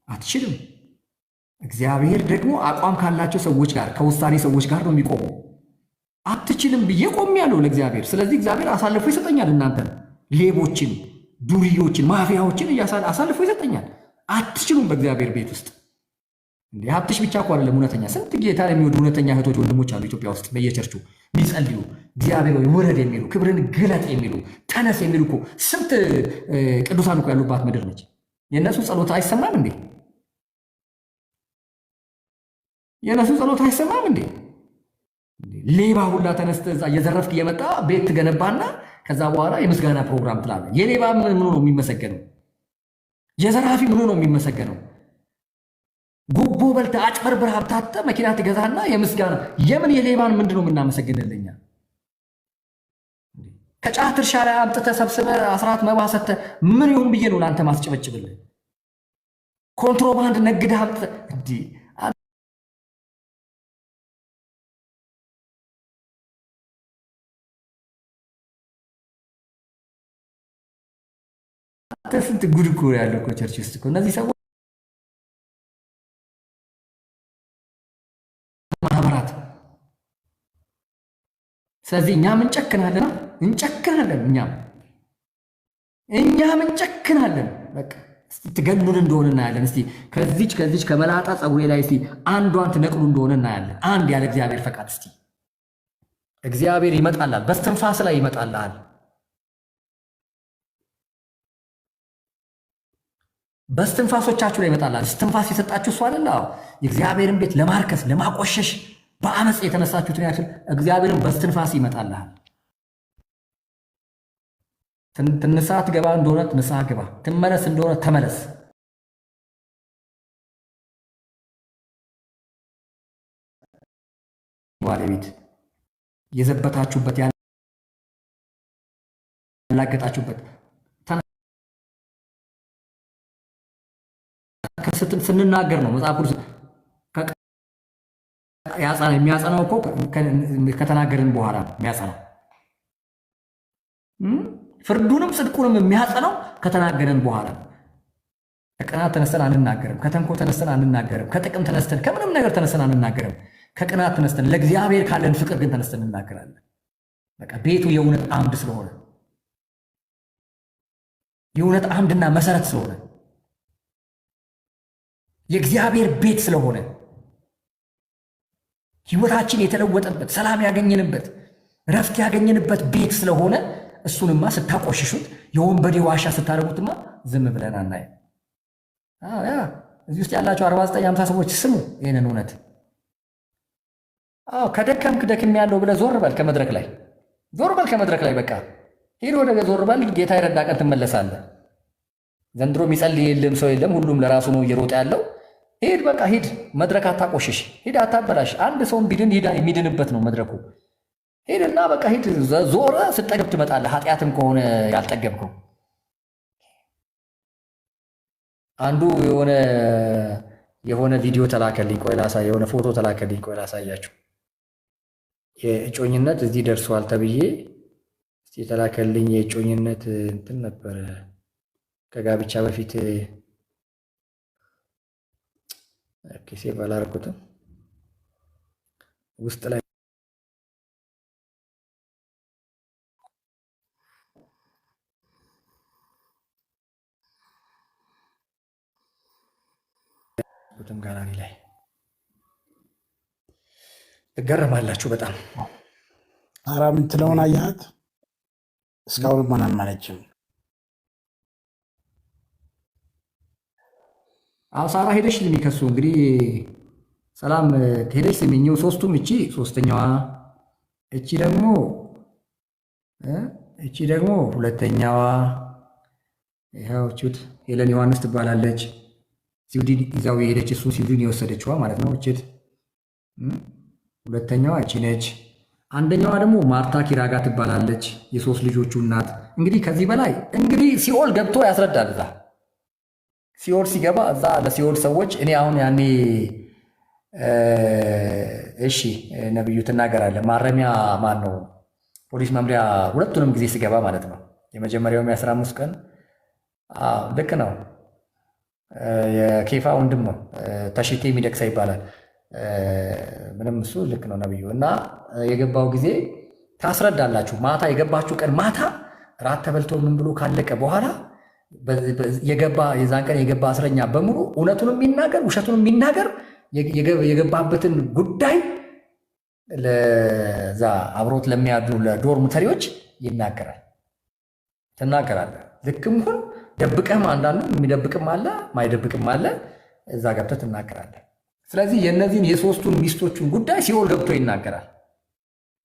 አትችልም። እግዚአብሔር ደግሞ አቋም ካላቸው ሰዎች ጋር ከውሳኔ ሰዎች ጋር ነው የሚቆመው። አትችልም ብዬ ቆሜያለሁ ለእግዚአብሔር። ስለዚህ እግዚአብሔር አሳልፎ ይሰጠኛል። እናንተ ሌቦችን፣ ዱርዮችን፣ ማፊያዎችን አሳልፎ ይሰጠኛል። አትችሉም በእግዚአብሔር ቤት ውስጥ እንዴ። ሀብትሽ ብቻ እኮ አይደለም እውነተኛ። ስንት ጌታ የሚወዱ እውነተኛ እህቶች ወንድሞች አሉ ኢትዮጵያ ውስጥ በየቸርቹ የሚጸልዩ እግዚአብሔር ወይ ውረድ የሚሉ ክብርን ግለጥ የሚሉ ተነስ የሚሉ እኮ ስንት ቅዱሳን እኮ ያሉባት ምድር ነች። የእነሱ ጸሎት አይሰማም እንዴ? የእነሱ ጸሎት አይሰማም እንዴ? ሌባ ሁላ ተነስተህ እዛ እየዘረፍክ እየመጣ ቤት ትገነባና ከዛ በኋላ የምስጋና ፕሮግራም ትላለህ። የሌባ ምኑ ነው የሚመሰገነው? የዘራፊ ምኑ ነው የሚመሰገነው? ጉቦ በልተህ አጭበርብረህ ሀብታተህ መኪና ትገዛና የምስጋና የምን የሌባን ምንድን ነው የምናመሰግንልኛ? ከጫት እርሻ ላይ አምጥተህ ሰብስበህ አስራት መባ ሰጥተህ ምን ይሁን ብዬ ነው ለአንተ ማስጨበጭብልህ? ኮንትሮባንድ ነግደህ አምጥተህ አንተ ስንት ጉድ እኮ ያለው እኮ ቸርች ውስጥ እኮ እነዚህ ሰዎች ማህበራት። ስለዚህ እኛም እንጨክናለን በቃ እስቲ ትገሉን እንደሆነ እናያለን። እስቲ ከዚች ከመላጣ ፀጉሬ ላይ እስቲ አንዷን ትነቅሉ እንደሆነ እናያለን። አንድ ያለ እግዚአብሔር ፈቃድ እስቲ እግዚአብሔር ይመጣላል፣ በስትንፋስ ላይ ይመጣላል። በስትንፋሶቻችሁ ላይ ይመጣላል። ስትንፋስ የሰጣችሁ እሱ አይደል? የእግዚአብሔርን ቤት ለማርከስ ለማቆሸሽ በአመፅ የተነሳችሁትን ያክል እግዚአብሔርን በስትንፋስ ይመጣላል። ንስሐ ትገባ እንደሆነ ንስሐ ግባ፣ ትመለስ እንደሆነ ተመለስ። ባለቤት የዘበታችሁበት ያላገጣችሁበት ስንናገር ነው መጽሐፍ ቅዱስ የሚያጸናው እኮ ከተናገርን በኋላ የሚያጸናው ፍርዱንም ጽድቁንም የሚያጸናው ከተናገርን በኋላ። ከቅናት ተነስተን አንናገርም። ከተንኮል ተነስተን አንናገርም። ከጥቅም ተነስተን ከምንም ነገር ተነስተን አንናገርም። ከቅናት ተነስተን ለእግዚአብሔር ካለን ፍቅር ግን ተነስተን እንናገራለን። በቃ ቤቱ የእውነት አምድ ስለሆነ የእውነት አምድና መሰረት ስለሆነ የእግዚአብሔር ቤት ስለሆነ ህይወታችን የተለወጠበት ሰላም ያገኘንበት ረፍት ያገኘንበት ቤት ስለሆነ እሱንማ ስታቆሽሹት የወንበዴ ዋሻ ስታደርጉትማ ዝም ብለን አናየም። እዚህ ውስጥ ያላቸው 49-50 ሰዎች ስሙ ይህንን እውነት። ከደከምክ ደክም ያለው ብለህ ዞር በል ከመድረክ ላይ በቃ ሂድ ወደ ዞር በል። ጌታ የረዳ ቀን ትመለሳለህ። ዘንድሮ የሚጸልይ የለም ሰው የለም። ሁሉም ለራሱ ነው እየሮጠ ያለው። ሂድ በቃ ሂድ። መድረክ አታቆሽሽ፣ ሂድ አታበላሽ። አንድ ሰውን ቢድን የሚድንበት ነው መድረኩ። ሂድና በቃ ሂድ። ዞረ ስጠገብ ትመጣለህ። ኃጢአትም ከሆነ ያልጠገብከው አንዱ የሆነ ቪዲዮ ተላከልኝ፣ ቆይ ላሳይ። የሆነ ፎቶ ተላከልኝ፣ ቆይ ላሳያችሁ። የእጮኝነት እዚህ ደርሷል ተብዬ የተላከልኝ የእጮኝነት እንትን ነበረ ከጋብቻ በፊት ሴቭ አላደረኩትም ውስጥ ላይ ጋላሪ ላይ ትገረማላችሁ በጣም። ኧረ የምትለውን አየሃት? እስካሁን ማን አልማለችም። ሳራ ሄደሽ የሚከሱ እንግዲህ ሰላም ሄደሽ ስሚኝው። ሶስቱም ሶስተኛዋ፣ እቺ ደግሞ ሁለተኛዋ። ይኸው ቹት ሄለን ዮሐንስ ትባላለች። ስዊድን ይዛው የሄደች እሱ ስዊድን የወሰደችዋ ማለት ነው። እችት ሁለተኛዋ እቺ ነች። አንደኛዋ ደግሞ ማርታ ኪራጋ ትባላለች፣ የሶስት ልጆቹ እናት። እንግዲህ ከዚህ በላይ እንግዲህ ሲኦል ገብቶ ያስረዳል። እዛ ሲኦል ሲገባ እዛ ለሲኦል ሰዎች እኔ አሁን ያኔ እሺ ነብዩ ትናገራለህ። ማረሚያ ማን ነው ፖሊስ መምሪያ ሁለቱንም ጊዜ ሲገባ ማለት ነው። የመጀመሪያውም የ15 ቀን ልክ ነው። የኬፋ ወንድም ነው ተሽቴ የሚደቅሳ ይባላል። ምንም እሱ ልክ ነው ነብዩ። እና የገባው ጊዜ ታስረዳላችሁ። ማታ የገባችሁ ቀን ማታ ራት ተበልቶ ምን ብሎ ካለቀ በኋላ የዛን ቀን የገባ እስረኛ በሙሉ እውነቱን የሚናገር ውሸቱን የሚናገር የገባበትን ጉዳይ ለዛ አብሮት ለሚያድሩ ለዶርምተሪዎች ይናገራል። ትናገራለህ። ልክም ሁን ደብቀህም፣ አንዳንዱ የሚደብቅም አለ ማይደብቅም አለ። እዛ ገብተህ ትናገራለህ። ስለዚህ የእነዚህን የሶስቱን ሚስቶቹን ጉዳይ ሲኦል ገብቶ ይናገራል።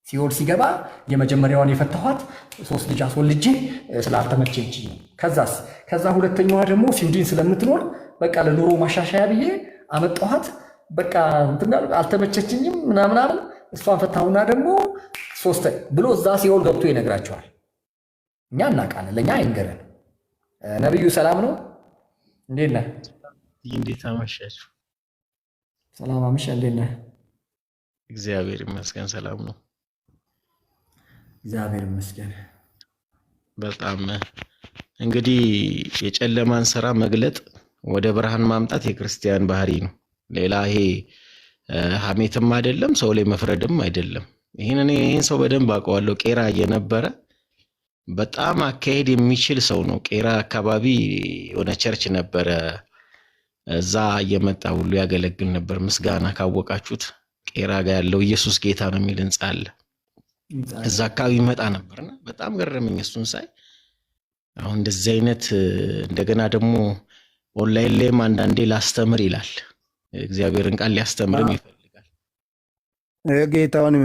ሲኦል ሲገባ የመጀመሪያዋን የፈታኋት 3 ልጅ አስወልጄ ስላልተመቸች፣ ከዛ ሁለተኛዋ ደግሞ ስዊድን ስለምትኖር በቃ ለኑሮ ማሻሻያ ብዬ አመጣኋት፣ በቃ አልተመቸችኝም ምናምናምን፣ እሷን ፈታሁና ደግሞ 3 ብሎ እዛ ሲኦል ገብቶ ይነግራቸዋል። እኛ እናውቃለን፣ ለእኛ አይንገረን። ነብዩ ሰላም ነው? እንዴት ነህ? እንዴት አመሻችሁ? ሰላም አመሻ። እንዴት ነህ? እግዚአብሔር ይመስገን ሰላም ነው። እግዚአብሔር ይመስገን። በጣም እንግዲህ የጨለማን ስራ መግለጥ ወደ ብርሃን ማምጣት የክርስቲያን ባህሪ ነው። ሌላ ይሄ ሐሜትም አይደለም፣ ሰው ላይ መፍረድም አይደለም። ይሄን ሰው በደንብ አውቀዋለሁ። ቄራ የነበረ በጣም አካሄድ የሚችል ሰው ነው። ቄራ አካባቢ የሆነ ቸርች ነበረ። እዛ እየመጣ ሁሉ ያገለግል ነበር። ምስጋና ካወቃችሁት ቄራ ጋር ያለው ኢየሱስ ጌታ ነው የሚል ህንጻ አለ። እዛ አካባቢ ይመጣ ነበርና በጣም ገረመኝ እሱን ሳይ። አሁን እንደዚህ አይነት እንደገና ደግሞ ኦንላይን ላይም አንዳንዴ ላስተምር ይላል። እግዚአብሔርን ቃል ሊያስተምርም ይፈልጋል። ጌታውን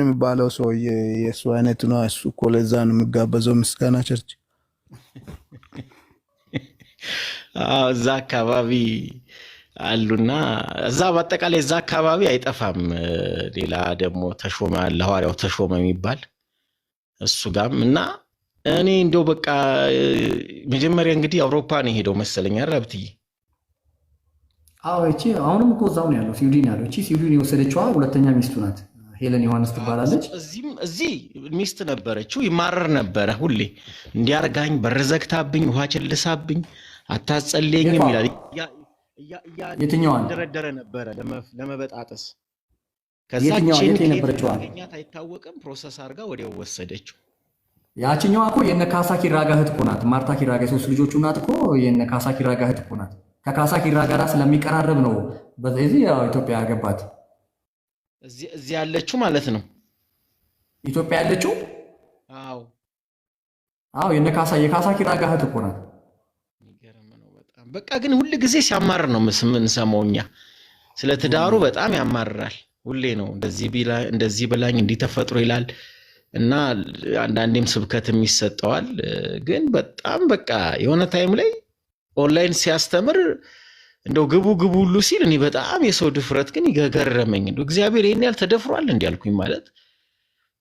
የሚባለው ሰውዬ የእሱ አይነት ነው። እሱ እኮ ለዛ ነው የሚጋበዘው ምስጋና ቸርች። እዛ አካባቢ አሉና እዛ በአጠቃላይ እዛ አካባቢ አይጠፋም። ሌላ ደግሞ ተሾመ አለ፣ ሐዋርያው ተሾመ የሚባል እሱ ጋም እና እኔ እንደው በቃ መጀመሪያ እንግዲህ አውሮፓ ነው የሄደው መሰለኝ አረብትይ። እቺ አሁንም እኮ እዛው ነው ያለው፣ ስዊድን ያለው። እቺ ስዊድን የወሰደችዋ ሁለተኛ ሚስቱ ናት፣ ሄለን ዮሐንስ ትባላለች። እዚህ ሚስት ነበረችው። ይማረር ነበረ ሁሌ እንዲያርጋኝ፣ በር ዘግታብኝ፣ ውሃ ቸልሳብኝ፣ አታጸልየኝም ይላል። የትኛዋን ደረደረ ነበረ ለመበጣጠስ። የትኛዋ የነበረችው አይታወቅም። ፕሮሰስ አድርጋ ወዲያው ወሰደችው። ያችኛዋ እኮ የነ ካሳ ኪራጋ እህት እኮ ናት። ማርታ ኪራጋ የሶስት ልጆቹ እናት እኮ የነ ካሳ ኪራጋ እህት እኮ ናት። ከካሳ ኪራጋ ጋር ስለሚቀራረብ ነው በዚህ ኢትዮጵያ ያገባት። እዚህ ያለችው ማለት ነው ኢትዮጵያ ያለችው። አዎ የካሳ ኪራጋ እህት እኮ ናት። የሚገርም ነው በጣም። በቃ ግን ሁሉ ጊዜ ሲያማርር ነው የምንሰማው እኛ። ስለ ትዳሩ በጣም ያማርራል። ሁሌ ነው እንደዚህ ብላኝ እንዲህ ተፈጥሮ ይላል። እና አንዳንዴም ስብከትም ይሰጠዋል። ግን በጣም በቃ የሆነ ታይም ላይ ኦንላይን ሲያስተምር እንደው ግቡ ሁሉ ሲል እኔ በጣም የሰው ድፍረት ግን ይገረመኝ። እንደው እግዚአብሔር ይሄን ያህል ተደፍሯል እንዲያልኩኝ ማለት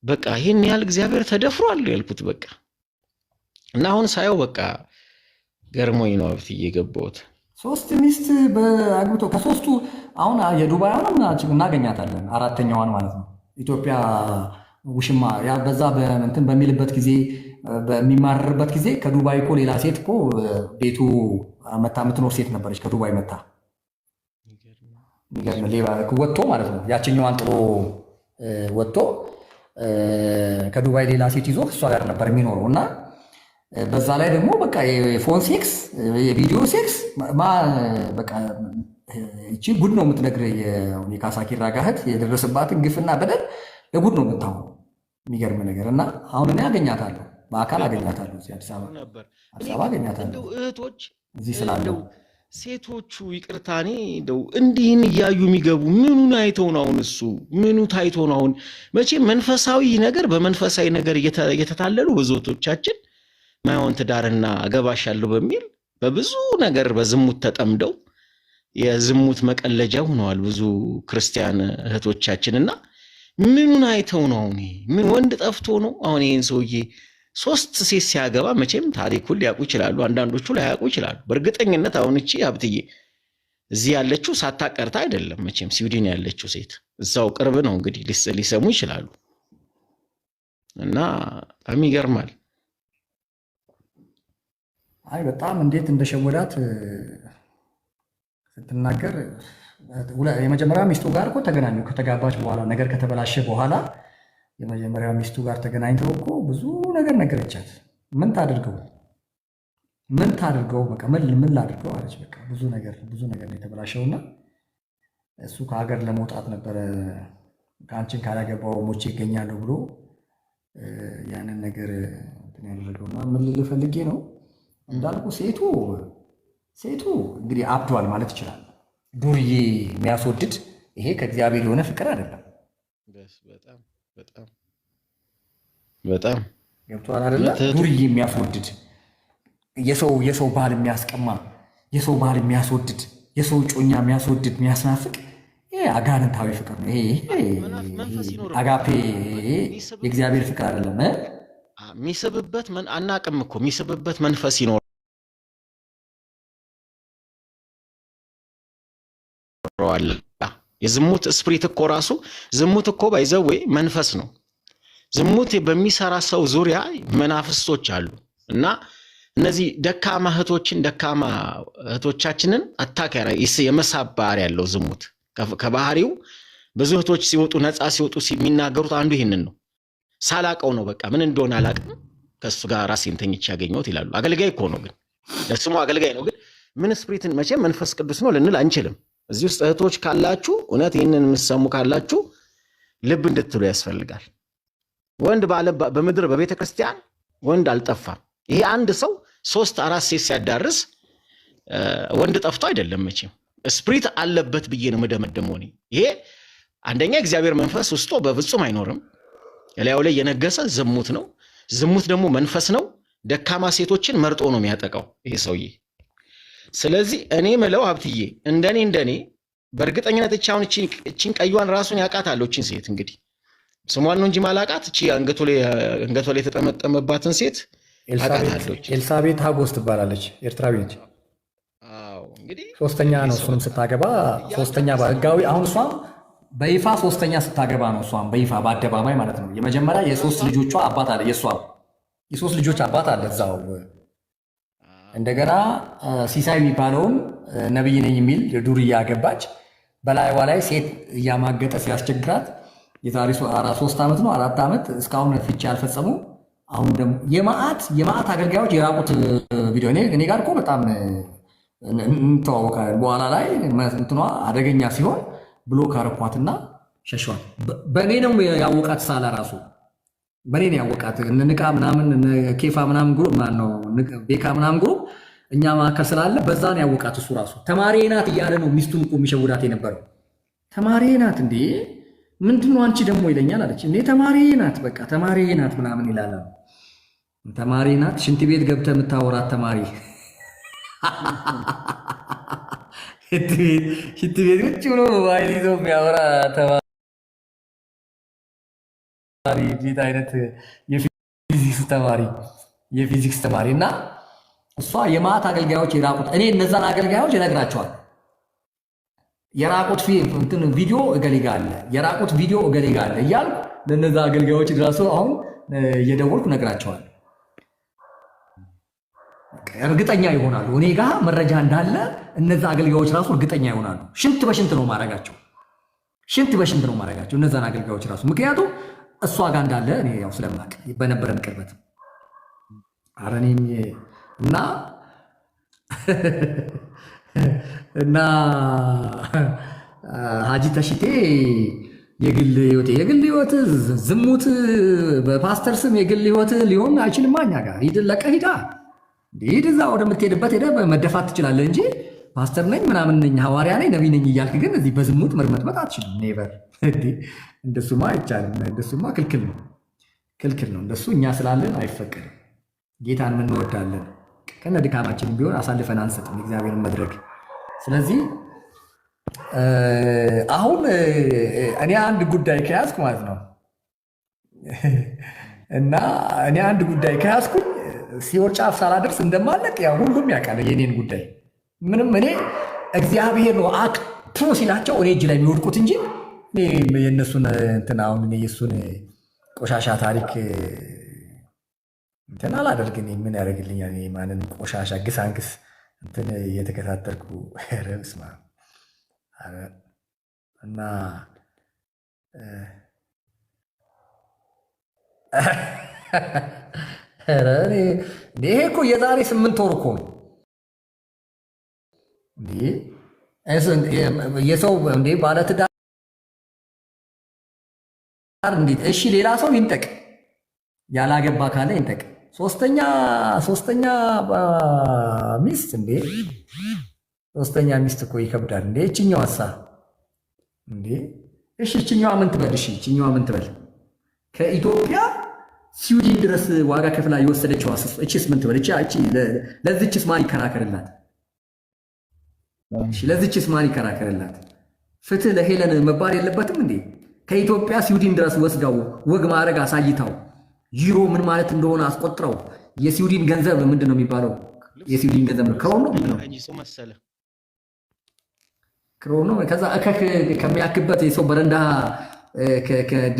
በቃ ይሄን ያህል እግዚአብሔር ተደፍሯል ያልኩት በቃ። እና አሁን ሳየው በቃ ገርሞኝ ነው አብትዬ የገባሁት። 3 ሚስት በአግብቶ ከ3ቱ አሁን የዱባይዋን እናገኛታለን፣ 4ኛዋን ማለት ነው። ኢትዮጵያ ውሽማ ያ በዛ በእንትን በሚልበት ጊዜ በሚማርርበት ጊዜ ከዱባይ እኮ ሌላ ሴት እኮ ቤቱ መታ የምትኖር ሴት ነበረች። ከዱባይ መታ ሌባ ወጥቶ ማለት ነው። ያችኛዋን ጥሎ ወጥቶ ከዱባይ ሌላ ሴት ይዞ እሷ ጋር ነበር የሚኖረው እና በዛ ላይ ደግሞ በቃ የፎን ሴክስ የቪዲዮ ሴክስ በቃ እቺ ጉድ ነው የምትነግርህ። የካሳ ኪራጋ እህት የደረሰባትን ግፍና በደል ለጉድ ነው የምታወራው። የሚገርም ነገር እና አሁን እኔ አገኛታለሁ፣ በአካል አገኛታለሁ። እዚህ አዲስ አበባ አገኛታለሁ። እህቶች እዚህ ስላለው ሴቶቹ ይቅርታኔ እንደው እንዲህን እያዩ የሚገቡ ምኑን አይተው ነው? አሁን እሱ ምኑ ታይቶ ነው? አሁን መቼም መንፈሳዊ ነገር በመንፈሳዊ ነገር እየተታለሉ ብዙዎቻችን ማይሆን ትዳርና አገባሻለሁ በሚል በብዙ ነገር በዝሙት ተጠምደው የዝሙት መቀለጃ ሆነዋል ብዙ ክርስቲያን እህቶቻችንና ምኑን አይተው ነው? አሁን ምን ወንድ ጠፍቶ ነው? አሁን ይሄን ሰውዬ 3 ሴት ሲያገባ መቼም ታሪኩን ሊያውቁ ይችላሉ፣ አንዳንዶቹ ላያውቁ ይችላሉ። በእርግጠኝነት አሁን እቺ ሀብትዬ እዚህ ያለችው ሳታቀርታ አይደለም መቼም ስዊድን ያለችው ሴት እዛው ቅርብ ነው እንግዲህ ሊሰሙ ይችላሉ። እና በጣም ይገርማል። አይ በጣም እንዴት እንደሸወዳት ስትናገር የመጀመሪያ ሚስቱ ጋር እኮ ተገናኙ። ከተጋባች በኋላ ነገር ከተበላሸ በኋላ የመጀመሪያ ሚስቱ ጋር ተገናኝተው እኮ ብዙ ነገር ነገረቻት። ምን ታድርገው በቃ ምን ላድርገው አለች። በቃ ብዙ ነገር ነው የተበላሸውና እሱ ከሀገር ለመውጣት ነበረ ከአንቺን ካላገባው ሞቼ ይገኛለሁ ብሎ ያንን ነገር ያደረገውና ምን ልል ፈልጌ ነው እንዳልኩ ሴቱ እንግዲህ አብዷል ማለት ይችላል። ዱርዬ የሚያስወድድ ይሄ ከእግዚአብሔር የሆነ ፍቅር አይደለም። በጣም ገብቶሃል አይደለ? ዱርዬ የሚያስወድድ የሰው ባህል የሚያስቀማ የሰው ባህል የሚያስወድድ የሰው ጮኛ የሚያስወድድ የሚያስናፍቅ ይሄ አጋንንታዊ ፍቅር ነው። ይሄ አጋፔ የእግዚአብሔር ፍቅር አይደለም። የሚስብበት አናቅም እኮ የሚስብበት መንፈስ ይኖረዋል። የዝሙት ስፕሪት እኮ ራሱ ዝሙት እኮ ባይዘው መንፈስ ነው። ዝሙት በሚሰራ ሰው ዙሪያ መናፍስቶች አሉ እና እነዚህ ደካማ እህቶቻችንን አታክ የመሳብ ባህሪ ያለው ዝሙት ከባህሪው ብዙ እህቶች ሲወጡ ነፃ ሲወጡ የሚናገሩት አንዱ ይሄንን ነው። ሳላቀው ነው በቃ ምን እንደሆነ አላቅም ከሱ ጋር ራሴን ተኝቼ ያገኘሁት ይላሉ። አገልጋይ እኮ ነው ግን ለስሙ አገልጋይ ነው ግን ምን ስፕሪትን መቼ መንፈስ ቅዱስ ነው ልንል አንችልም። እዚህ ውስጥ እህቶች ካላችሁ እውነት ይህንን የምትሰሙ ካላችሁ ልብ እንድትሉ ያስፈልጋል። ወንድ በምድር በቤተ ክርስቲያን ወንድ አልጠፋም። ይሄ አንድ ሰው 3-4 ሴት ሲያዳርስ ወንድ ጠፍቶ አይደለም መቼም ስፕሪት አለበት ብዬ ነው መደመደመው። ይሄ አንደኛ እግዚአብሔር መንፈስ ውስጡ በፍጹም አይኖርም። እላዩ ላይ የነገሰ ዝሙት ነው። ዝሙት ደግሞ መንፈስ ነው። ደካማ ሴቶችን መርጦ ነው የሚያጠቃው ይሄ ሰውዬ። ስለዚህ እኔ ምለው ሀብትዬ እንደኔ በእርግጠኝነት እቻውን እቺን ቀዩን ራሱን ያውቃታለሁ። እቺን ሴት እንግዲህ ስሟን ነው እንጂ ማላቃት እቺ አንገቱ ላይ የተጠመጠመባትን ሴት አውቃታለሁ። ኤልሳቤት ሀጎስ ትባላለች። ኤርትራዊ ነች። አዎ እንግዲህ ሶስተኛ ነው እሱንም ስታገባ ሶስተኛ በህጋዊ አሁን እሷም በይፋ ሶስተኛ ስታገባ ነው እሷም በይፋ በአደባባይ ማለት ነው። የመጀመሪያ የሶስት ልጆቿ አባት አለ። የሷ የሶስት ልጆች አባት አለ እዛው። እንደገና ሲሳይ የሚባለውም ነብይ ነኝ የሚል ዱርያ ያገባች በላይዋ ላይ ሴት እያማገጠ ሲያስቸግራት የዛሬ 3 ዓመት ነው 4 ዓመት እስካሁን ፍቺ ያልፈጸሙ። አሁን ደግሞ የማአት አገልጋዮች የራቁት ቪዲዮ እኔ ጋር እኮ በጣም እንተዋወቃለን። በኋላ ላይ እንትኗ አደገኛ ሲሆን ብሎክ አረኳትና ሸሿል። በእኔ ነው ያወቃት። ሳላ ራሱ በእኔ ነው ያወቃት። ንቃ ምናምን ኬፋ ምናምን ግሩፕ ማነው ቤካ ምናምን ግሩፕ እኛ ማዕከል ስላለ በዛ ነው ያወቃት። እሱ ራሱ ተማሪ ናት እያለ ነው ሚስቱን እኮ የሚሸውዳት የነበረው። ተማሪ ናት እንዴ ምንድነው አንቺ ደግሞ ይለኛል አለች። እንዴ ተማሪ ናት በቃ ተማሪ ናት ምናምን ይላል። ተማሪ ናት ሽንት ቤት ገብተህ የምታወራት ተማሪ ሽንት ቤት ቁጭ ብሎ ሞባይል ይዞ የሚያወራ ተማሪ ቤት አይነት የፊዚክስ ተማሪ እና እሷ የማት አገልጋዮች የራቁት እኔ እነዛን አገልጋዮች እነግራቸዋል። የራቁት ቪዲዮ እገሌ ጋ አለ፣ የራቁት ቪዲዮ እገሌ ጋ አለ እያልኩ ለነዛ አገልጋዮች ራሱ አሁን እየደወልኩ እነግራቸዋል። እርግጠኛ ይሆናሉ እኔ ጋ መረጃ እንዳለ። እነዛ አገልጋዮች ራሱ እርግጠኛ ይሆናሉ። ሽንት በሽንት ነው ማረጋቸው፣ እነዛን አገልጋዮች ራሱ። ምክንያቱም እሷ ጋር እንዳለ እኔ ያው ስለማቅ በነበረን ቅርበት አረኔም እና ሀጂ ተሽቴ የግል ህይወት ዝሙት በፓስተር ስም የግል ህይወት ሊሆን አይችልም። እኛ ጋር ለቀህ ሂድ እዛ ወደምትሄድበት ሄደህ መደፋት ትችላለህ እንጂ ፓስተር ነኝ ምናምን ነኝ ሐዋርያ ነኝ ነቢይ ነኝ እያልክ ግን እዚህ በዝሙት መርመጥመጥ አትችልም። ኔቨር። እንደሱማ አይቻልም። እንደሱማ ክልክል ነው። እንደሱ እኛ ስላለን አይፈቀድም። ጌታን እንወዳለን። ከነ ድካማችን ቢሆን አሳልፈን አንሰጥም እግዚአብሔርን መድረክ። ስለዚህ አሁን እኔ አንድ ጉዳይ ከያዝኩ ማለት ነው እና እኔ አንድ ጉዳይ ከያዝኩኝ ሲወር ጫፍ ሳላደርስ እንደማለቅ ያው ሁሉም ያውቃል የኔን ጉዳይ። ምንም እኔ እግዚአብሔር ነው አቅቶ ሲላቸው እኔ እጅ ላይ የሚወድቁት እንጂ የእነሱን እንትን አሁን እኔ የእሱን ቆሻሻ ታሪክ እንትን አላደርግም። ምን ያደርግልኛል? ማንን ቆሻሻ ግሳንግስ እንትን እየተከታተልኩ ረብስማ እና ይሄ እኮ የዛሬ 8 ወር እኮ ነው የሰው እንዴ ባለትዳር እንዴት? እሺ ሌላ ሰው ይንጠቅ፣ ያላገባ ካለ ይንጠቅ። ሶስተኛ ሚስት እንዴ! ሶስተኛ ሚስት እኮ ይከብዳል እንዴ! እችኛው አሳ እንዴ! እሺ እችኛዋ ምን ትበል? ምን ትበል? ከኢትዮጵያ ስዊድን ድረስ ዋጋ ከፍላ የወሰደችው እቺስ ምን ትበል? ለዚችስ ማን ይከራከርላት? ለዚችስ ማን ይከራከርላት? ፍትህ ለሄለን መባል የለበትም እንዴ? ከኢትዮጵያ ስዊድን ድረስ ወስዳው ወግ ማድረግ አሳይታው ዩሮ ምን ማለት እንደሆነ አስቆጥረው የስዊድን ገንዘብ ምንድን ነው የሚባለው? የስዊድን ገንዘብ ነው ክሮን ነው ክሮን ነው። ከዛ ከሚያክበት የሰው በረንዳ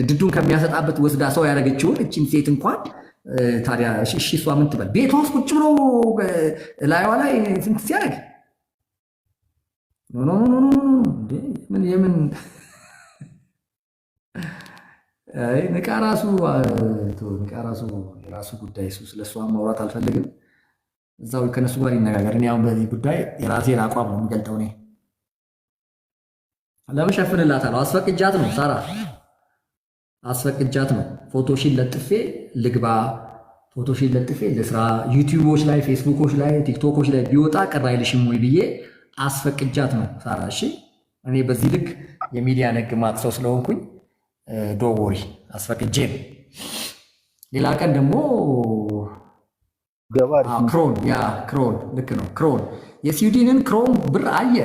ድዱን ከሚያሰጣበት ወስዳ ሰው ያደረገችውን እችን ሴት እንኳን ታዲያ እሺ እሷ ምን ትበል? ቤቷ ውስጥ ቁጭ ብሎ ላይዋ ላይ ስንት ሲያደርግ ኖ ምን የምን ንቃ ራሱ የራሱ ጉዳይ እሱ ስለሷ ማውራት አልፈልግም። እዛው ከነሱ ጋር ይነጋገር። እኔ አሁን በዚህ ጉዳይ የራሴን አቋም ነው የሚገልጠው። እኔ ለመሸፍንላታለሁ። አስፈቅጃት ነው ሳራ አስፈቅጃት ነው። ፎቶሽን ለጥፌ ልግባ፣ ፎቶሽን ለጥፌ ለስራ ዩቲዩቦች ላይ ፌስቡኮች ላይ ቲክቶኮች ላይ ቢወጣ ቅር አይልሽም ወይ ብዬ አስፈቅጃት ነው ሳራ። እሺ እኔ በዚህ ልክ የሚዲያ ነግ ማጥሰው ስለሆንኩኝ ዶወሪ አስፈቅጄ ነው። ሌላ ቀን ደግሞ ክሮን ክሮን ልክ ነው። ክሮን የስዊድንን ክሮን ብር አየ፣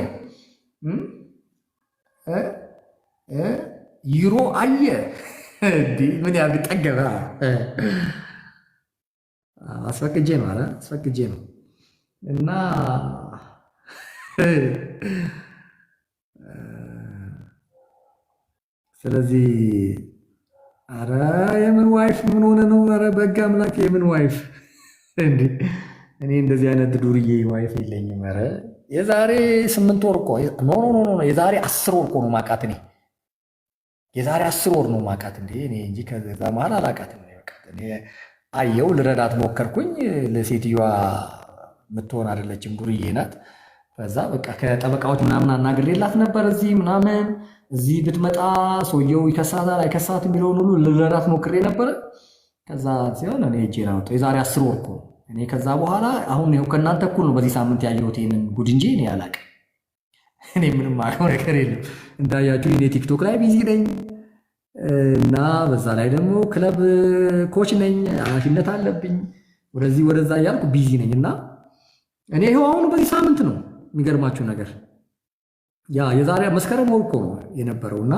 ዩሮ አየ። ምን ያህል ጠገበ? አስፈቅጄ ነው አለ አስፈቅጄ ነው። እና ስለዚህ አረ የምን ዋይፍ ምን ሆነ ነው? አረ በጋ አምላክ የምን ዋይፍ እንዴ! እኔ እንደዚህ አይነት ዱርዬ ዋይፍ የለኝም። አረ የዛሬ 8 ወር እኮ ኖ የዛሬ 10 ወር እኮ ነው ማቃት። እኔ የዛሬ 10 ወር ነው ማቃት እንዴ እኔ እንጂ ከዛ መሀል አላቃትም። እኔ አየው ልረዳት ሞከርኩኝ። ለሴትዮዋ የምትሆን አይደለችም፣ ዱርዬ ናት። ከዛ በቃ ከጠበቃዎች ምናምን አናግሬላት ነበር እዚህ ምናምን እዚህ ብትመጣ ሰውየው ይከሳታል አይከሳት የሚለውን ሁሉ ልረዳት ሞክሬ ነበረ። ከዛ ሲሆን እኔ እጄን አወጣሁ። የዛሬ 10 ወር እኮ እኔ ከዛ በኋላ አሁን ይኸው ከእናንተ እኩል ነው በዚህ ሳምንት ያየሁት ይህንን ጉድ እንጂ እኔ አላቅም። እኔ ምንም አውቀው ነገር የለም። እንዳያችሁ እኔ ቲክቶክ ላይ ቢዚ ነኝ እና በዛ ላይ ደግሞ ክለብ ኮች ነኝ፣ ኃላፊነት አለብኝ። ወደዚህ ወደዛ እያልኩ ቢዚ ነኝ እና እኔ ይኸው አሁን በዚህ ሳምንት ነው የሚገርማችሁ ነገር የዛሬ መስከረም ወር እኮ ነው የነበረው እና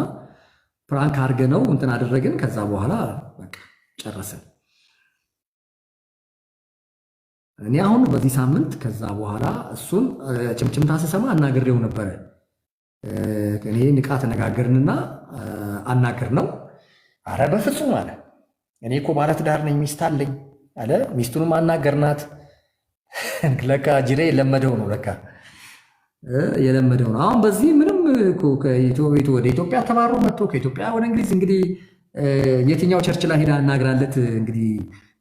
ፕራንክ አድርገነው እንትን አደረግን። ከዛ በኋላ በቃ ጨረስን። እኔ አሁን በዚህ ሳምንት ከዛ በኋላ እሱን ጭምጭምታ ስሰማ አናግሬው ነበረ። እኔ ንቃ ተነጋገርንና አናገር ነው። አረ በፍጹም አለ። እኔ እኮ ባለትዳር ነኝ፣ ሚስት አለኝ አለ። ሚስቱንም አናገርናት። ለካ ጅሬ የለመደው ነው ለካ የለመደው ነው። አሁን በዚህ ምንም ወደ ኢትዮጵያ ተባሮ መጥቶ ከኢትዮጵያ ወደ እንግሊዝ እንግዲህ የትኛው ቸርች ላይ ሄዳ እናግራለት እንግዲህ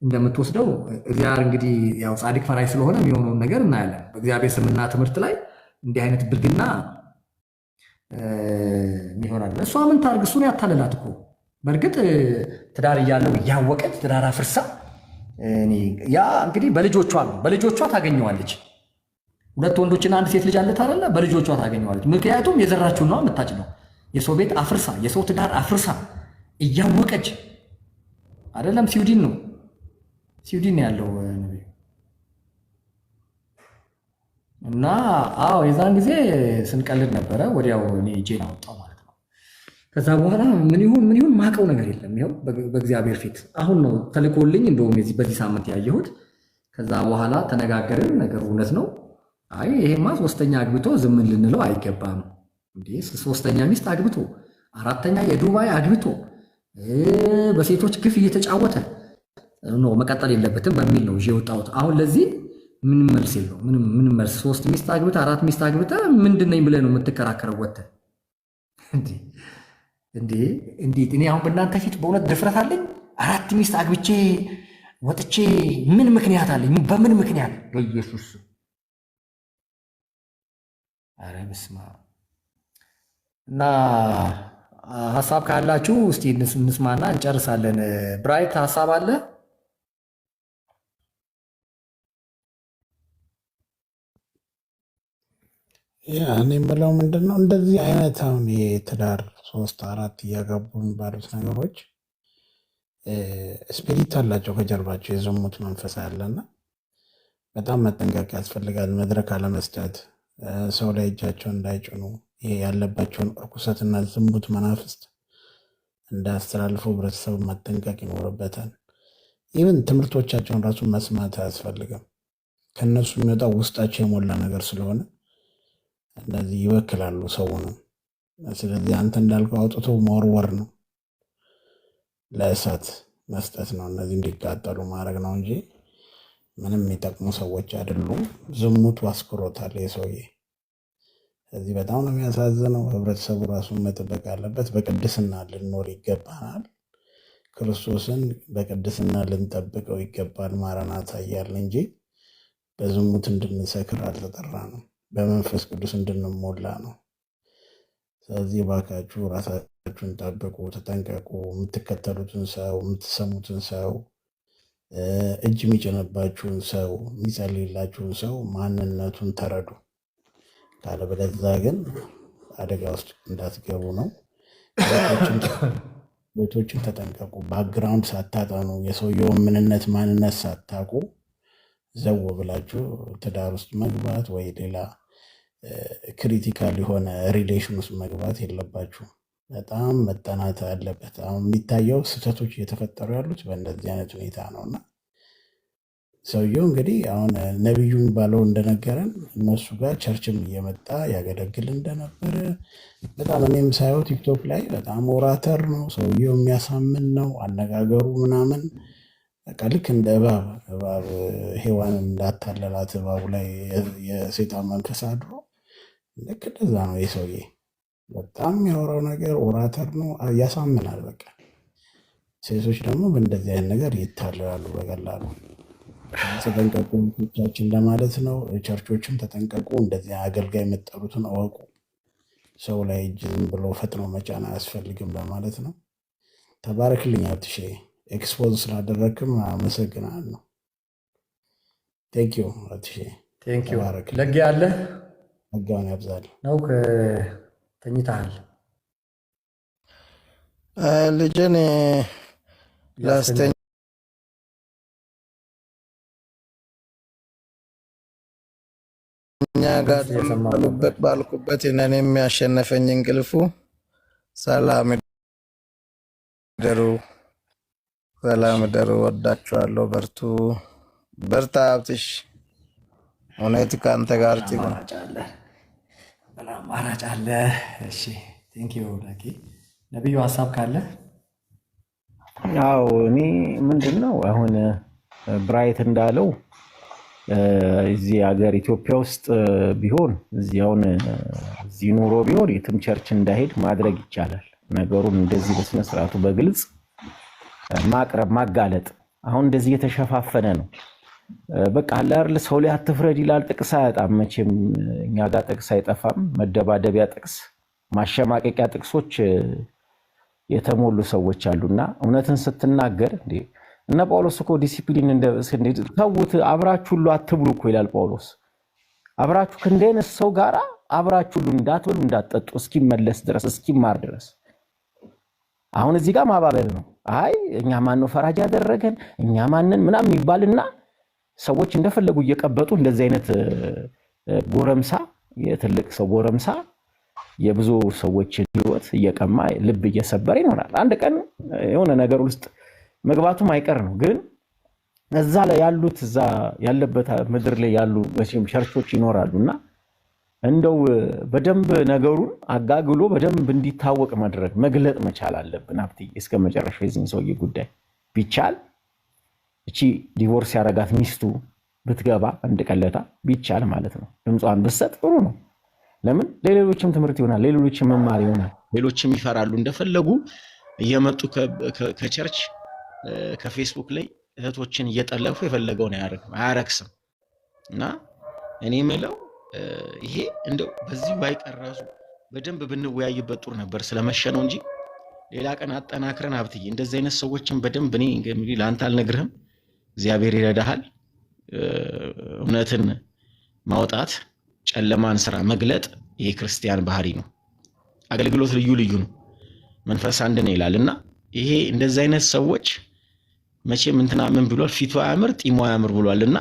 እንደምትወስደው እግዚአብሔር እንግዲህ ያው ጻድቅ ፈራጅ ስለሆነ የሚሆነውን ነገር እናያለን። በእግዚአብሔር ስምና ትምህርት ላይ እንዲህ አይነት ብልግና ይሆናል። እሷ ምን ታርግ? እሱን ያታለላት እኮ በእርግጥ ትዳር እያለው እያወቀች ትዳር አፍርሳ ያ እንግዲህ በልጆቿ ነው። በልጆቿ ታገኘዋለች። 2 ወንዶችና 1 ሴት ልጅ አለት አይደለ? በልጆቿ ታገኘዋለች። ምክንያቱም የዘራችውን ነው የምታጭደው። የሰው ቤት አፍርሳ የሰው ትዳር አፍርሳ እያወቀች አይደለም። ስዊድን ነው ያለው ነብዩ እና አዎ የዛን ጊዜ ስንቀልድ ነበረ። ወዲያው እኔ እጄን አወጣው ማለት ነው። ከዛ በኋላ ምን ይሁን ማቀው ነገር የለም። ይኸው በእግዚአብሔር ፊት አሁን ነው ተልኮልኝ እንደውም በዚህ ሳምንት ያየሁት። ከዛ በኋላ ተነጋገርን። ነገሩ እውነት ነው። አይ ይሄማ 3ኛ አግብቶ ዝም ልንለው አይገባም እንዴ! 3ኛ ሚስት አግብቶ 4ኛ የዱባይ አግብቶ በሴቶች ግፍ እየተጫወተ ነው መቀጠል የለበትም በሚል ነው የወጣሁት። አሁን ለዚህ ምንም መልስ የለው። ምንም መልስ 3 ሚስት አግብተ 4 ሚስት አግብተ ምንድነኝ ብለህ ነው የምትከራከረው? ወጥተህ እንዴት እኔ አሁን በእናንተ ፊት በእውነት ድፍረት አለኝ? 4 ሚስት አግብቼ ወጥቼ ምን ምክንያት አለኝ? በምን ምክንያት? በኢየሱስ አረ በስመ አብ። እና ሀሳብ ካላችሁ እስቲ እንስማና እንጨርሳለን። ብራይት ሀሳብ አለ? እኔ የምለው ምንድን ነው እንደዚህ አይነት አሁን የትዳር 3 4 እያገቡ የሚባሉት ነገሮች ስፒሪት አላቸው ከጀርባቸው የዝሙት መንፈስ አለና በጣም መጠንቀቅ ያስፈልጋል። መድረክ አለመስጠት፣ ሰው ላይ እጃቸውን እንዳይጭኑ፣ ይሄ ያለባቸውን እርኩሰትና ዝሙት መናፍስት እንዳያስተላልፉ ህብረተሰቡ መጠንቀቅ ይኖርበታል። ኢቨን ትምህርቶቻቸውን ራሱ መስማት አያስፈልግም። ከእነሱ የሚወጣው ውስጣቸው የሞላ ነገር ስለሆነ እንደዚህ ይወክላሉ ሰውንም። ስለዚህ አንተ እንዳልከው አውጥቶ መወርወር ነው። ለእሳት መስጠት ነው፣ እነዚህ እንዲቃጠሉ ማድረግ ነው እንጂ ምንም የሚጠቅሙ ሰዎች አይደሉም። ዝሙቱ አስክሮታል የሰውዬ። ስለዚህ በጣም ነው የሚያሳዝነው። ህብረተሰቡ ራሱን መጠበቅ አለበት። በቅድስና ልንኖር ይገባናል። ክርስቶስን በቅድስና ልንጠብቀው ይገባል። ማራናታ እያልን እንጂ በዝሙት እንድንሰክር አልተጠራ ነው። በመንፈስ ቅዱስ እንድንሞላ ነው። ስለዚህ እባካችሁ ራሳችሁን ጠብቁ፣ ተጠንቀቁ። የምትከተሉትን ሰው፣ የምትሰሙትን ሰው፣ እጅ የሚጭንባችሁን ሰው፣ የሚጸልይላችሁን ሰው ማንነቱን ተረዱ። ካለበለዚያ ግን አደጋ ውስጥ እንዳትገቡ ነው። ቤቶችን ተጠንቀቁ። ባክግራውንድ ሳታጠኑ የሰውየውን ምንነት ማንነት ሳታውቁ ዘው ብላችሁ ትዳር ውስጥ መግባት ወይ ሌላ ክሪቲካል የሆነ ሪሌሽን ውስጥ መግባት የለባችሁ። በጣም መጠናት አለበት። አሁን የሚታየው ስህተቶች እየተፈጠሩ ያሉት በእንደዚህ አይነት ሁኔታ ነው እና ሰውየው እንግዲህ አሁን ነቢዩ የሚባለው እንደነገረን እነሱ ጋር ቸርችም እየመጣ ያገለግል እንደነበረ በጣም እኔም ሳየው ቲክቶክ ላይ በጣም ኦራተር ነው ሰውየው፣ የሚያሳምን ነው አነጋገሩ ምናምን። በቃ ልክ እንደ እባብ ሔዋንን እንዳታለላት እባቡ ላይ የሴጣን መንፈስ አድሮ ልክ እንደዛ ነው የሰውዬ። በጣም የሚያወራው ነገር ኦራተር ነው፣ ያሳምናል። በቃ ሴቶች ደግሞ በእንደዚህ አይነት ነገር ይታለላሉ በቀላሉ። ተጠንቀቁ ቻችን ለማለት ነው። ቸርቾችም ተጠንቀቁ። እንደዚህ አገልጋይ የመጠሩትን አወቁ። ሰው ላይ እጅ ዝም ብሎ ፈጥኖ መጫን አያስፈልግም ለማለት ነው። ተባረክልኝ አትሼ፣ ኤክስፖዝ ስላደረግክም አመሰግናለሁ። ቴንኪዩ አትሼ፣ ተባረክ። ለጌ አለ ጸጋውን ያብዛል ነው። ተኝተሃል? ልጅን ላስተኛ ጋር ባልኩበት እኔን የሚያሸነፈኝ እንቅልፉ። ሰላም ደሩ፣ ሰላም ደሩ። ወዳችኋለሁ። በርቱ፣ በርታ ሀብትሽ። እውነት ከአንተ ጋር አማራጭ አለ። እሺ ቴንኪዩ ላኪ። ነቢዩ ሀሳብ ካለ? አዎ እኔ ምንድን ነው አሁን ብራይት እንዳለው እዚህ ሀገር ኢትዮጵያ ውስጥ ቢሆን እዚህ ኑሮ ቢሆን የትም ቸርች እንዳይሄድ ማድረግ ይቻላል። ነገሩን እንደዚህ በስነስርዓቱ በግልጽ ማቅረብ ማጋለጥ። አሁን እንደዚህ የተሸፋፈነ ነው። በቃ አላር ሰው ላይ አትፍረድ ይላል። ጥቅስ አያጣም መቼም፣ እኛ ጋር ጥቅስ አይጠፋም። መደባደቢያ ጥቅስ፣ ማሸማቀቂያ ጥቅሶች የተሞሉ ሰዎች አሉና እውነትን ስትናገር እንዴ እነ ጳውሎስ እኮ ዲሲፕሊን ተውት፣ አብራችሁ ሁሉ አትብሉ እኮ ይላል ጳውሎስ። አብራችሁ ከእንደነስ ሰው ጋር አብራችሁ ሁሉ እንዳትበሉ እንዳትጠጡ እስኪመለስ ድረስ እስኪማር ድረስ። አሁን እዚህ ጋር ማባበል ነው። አይ እኛ ማን ነው ፈራጅ ያደረገን እኛ ማንን ምናምን ይባልና ሰዎች እንደፈለጉ እየቀበጡ እንደዚህ አይነት ጎረምሳ፣ የትልቅ ሰው ጎረምሳ የብዙ ሰዎች ህይወት እየቀማ ልብ እየሰበረ ይኖራል። አንድ ቀን የሆነ ነገር ውስጥ መግባቱም አይቀር ነው። ግን እዛ ላይ ያሉት እዛ ያለበት ምድር ላይ ያሉ ቸርቾች ይኖራሉና እንደው በደንብ ነገሩን አጋግሎ በደንብ እንዲታወቅ ማድረግ መግለጥ መቻል አለብን። ሀብትዬ እስከ መጨረሻው የዚህን ሰውዬ ጉዳይ ቢቻል እቺ ዲቮርስ ያረጋት ሚስቱ ብትገባ አንድ ቀለታ ቢቻል ማለት ነው ድምጿን ብትሰጥ ጥሩ ነው። ለምን ለሌሎችም ትምህርት ይሆናል፣ ለሌሎችም መማር ይሆናል። ሌሎችም ይፈራሉ እንደፈለጉ እየመጡ ከቸርች ከፌስቡክ ላይ እህቶችን እየጠለፉ የፈለገውን አያረክስም። እና እኔ የምለው ይሄ እንደው በዚህ ባይቀር ራሱ በደንብ ብንወያይበት ጥሩ ነበር። ስለመሸ ነው እንጂ ሌላ ቀን አጠናክረን ሀብትዬ እንደዚህ አይነት ሰዎችን በደንብ እኔ እንግዲህ ለአንተ አልነግርህም፣ እግዚአብሔር ይረዳሃል። እውነትን ማውጣት፣ ጨለማን ስራ መግለጥ ይሄ ክርስቲያን ባህሪ ነው። አገልግሎት ልዩ ልዩ ነው፣ መንፈስ አንድ ነው ይላል እና ይሄ እንደዚህ አይነት ሰዎች መቼም እንትና ምን ብሏል? ፊቱ አያምር ጢሙ አያምር ብሏልና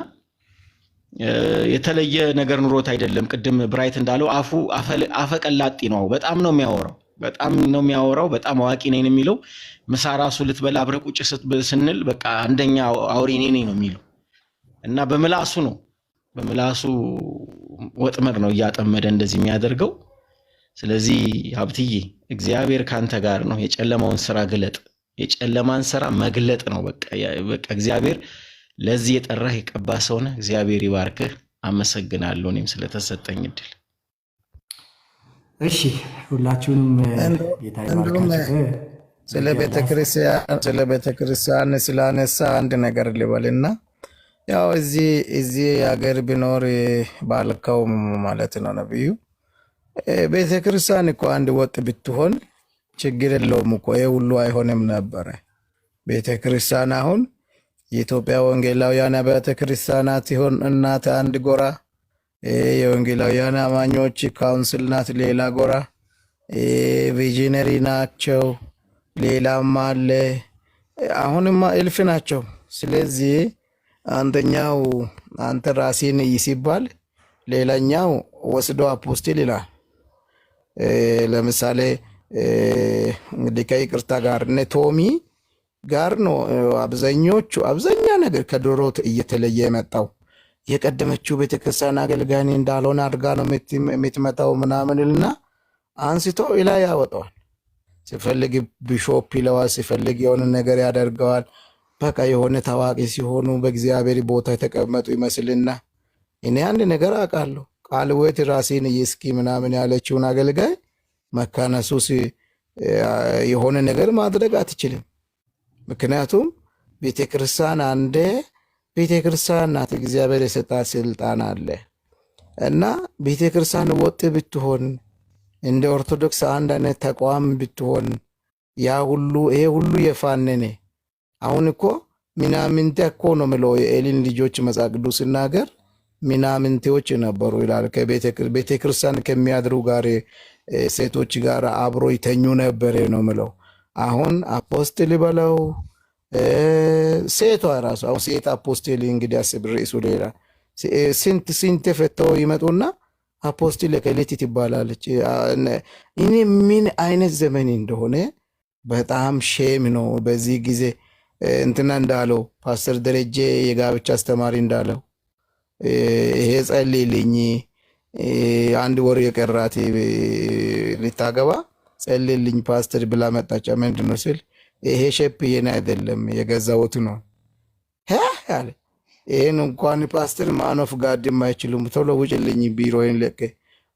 የተለየ ነገር ኑሮት አይደለም። ቅድም ብራይት እንዳለው አፈቀላጤ ነው። በጣም ነው የሚያወራው፣ በጣም አዋቂ ነኝ የሚለው። ምሳ ራሱ ልትበላ አብረን ቁጭ ስንል በቃ አንደኛ አውሪ እኔ ነኝ ነው የሚለው እና በምላሱ ወጥመድ ነው እያጠመደ እንደዚህ የሚያደርገው። ስለዚህ ሀብትዬ እግዚአብሔር ካንተ ጋር ነው። የጨለማውን ስራ ግለጥ፣ የጨለማን ስራ መግለጥ ነው። በቃ እግዚአብሔር ለዚህ የጠራህ የቀባ ሰው ነህ። እግዚአብሔር ይባርክህ። አመሰግናለሁ እኔም ስለተሰጠኝ እድል። እሺ ሁላችሁንም ጌታ ይባርካችሁ። ስለ ቤተክርስቲያን ስላነሳ አንድ ነገር ልበልና ያው እዚህ ሀገር ቢኖር ባልከው ማለት ነው ነብዩ ቤተክርስቲያን እኮ አንድ ወጥ ብትሆን ችግር የለውም እኮ ይሄ ሁሉ አይሆንም ነበረ። ቤተክርስቲያን አሁን የኢትዮጵያ ወንጌላውያን ቤተክርስቲያናት ይሆን እናት አንድ ጎራ፣ የወንጌላውያን አማኞች ካውንስል ናት ሌላ ጎራ፣ ቪዥነሪ ናቸው ሌላም አለ። አሁንማ እልፍ ናቸው። ስለዚህ አንደኛው አንተ ራስህን ሲባል ሌላኛው ወስዶ አፖስቶል ይላል። ለምሳሌ እንግዲህ ከይቅርታ ጋር እነ ቶሚ ጋር ነው አብዛኛ ነገር ከድሮ እየተለየ የመጣው። የቀደመችው ቤተክርስቲያን አገልጋይ እንዳልሆነ አድርጋ ነው የምትመጣው ምናምንልና አንስቶ ላይ ያወጣዋል። ሲፈልግ ቢሾፕ ይለዋል፣ ሲፈልግ የሆነ ነገር ያደርገዋል። በቃ የሆነ ታዋቂ ሲሆኑ በእግዚአብሔር ቦታ የተቀመጡ ይመስልና እኔ አንድ ነገር አውቃለሁ። ቃል ወት ራሴን እስኪ ምናምን ያለችውን አገልጋይ መካነሱስ የሆነ ነገር ማድረግ አትችልም። ምክንያቱም ቤተክርስቲያን አንደ ቤተክርስቲያን ናት። እግዚአብሔር የሰጣት ስልጣን አለ እና ቤተክርስቲያን ወጥ ብትሆን እንደ ኦርቶዶክስ አንድ አይነት ተቋም ብትሆን ያ ሁሉ ይሄ ሁሉ የፋነነ አሁን እኮ ምናምንቴ እኮ ነው ምለው የኤሊን ልጆች መጽሐፍ ቅዱስ ሲናገር ምናምንቴዎች ነበሩ ይላል። ቤተክርስቲያን ከሚያድሩ ጋር ሴቶች ጋር አብሮ ይተኙ ነበር ነው ምለው። አሁን አፖስቶል በለው ሴቷ ራሱ አሁን ሴት አፖስቶል እንግዲህ አስብ ርዕሱ ሌላ ስንት ፈተው ይመጡና አፖስቶል ከሌት ትባላለች። እኔ ምን አይነት ዘመን እንደሆነ በጣም ሼም ነው። በዚህ ጊዜ እንትና እንዳለው ፓስተር ደረጀ የጋብቻ አስተማሪ እንዳለው ይሄ ጸልይልኝ አንድ ወር የቀራት ልታገባ ጸልይልኝ ፓስተር ብላ መጣች። ምንድን ነው ስል ይሄ ሼፕ የኔ አይደለም የገዛሁት ነው አለ። ይሄን እንኳን ፓስተር ማኖፍ ጋድም አይችሉም። ቶሎ ውጭልኝ ቢሮዬን ለቀ።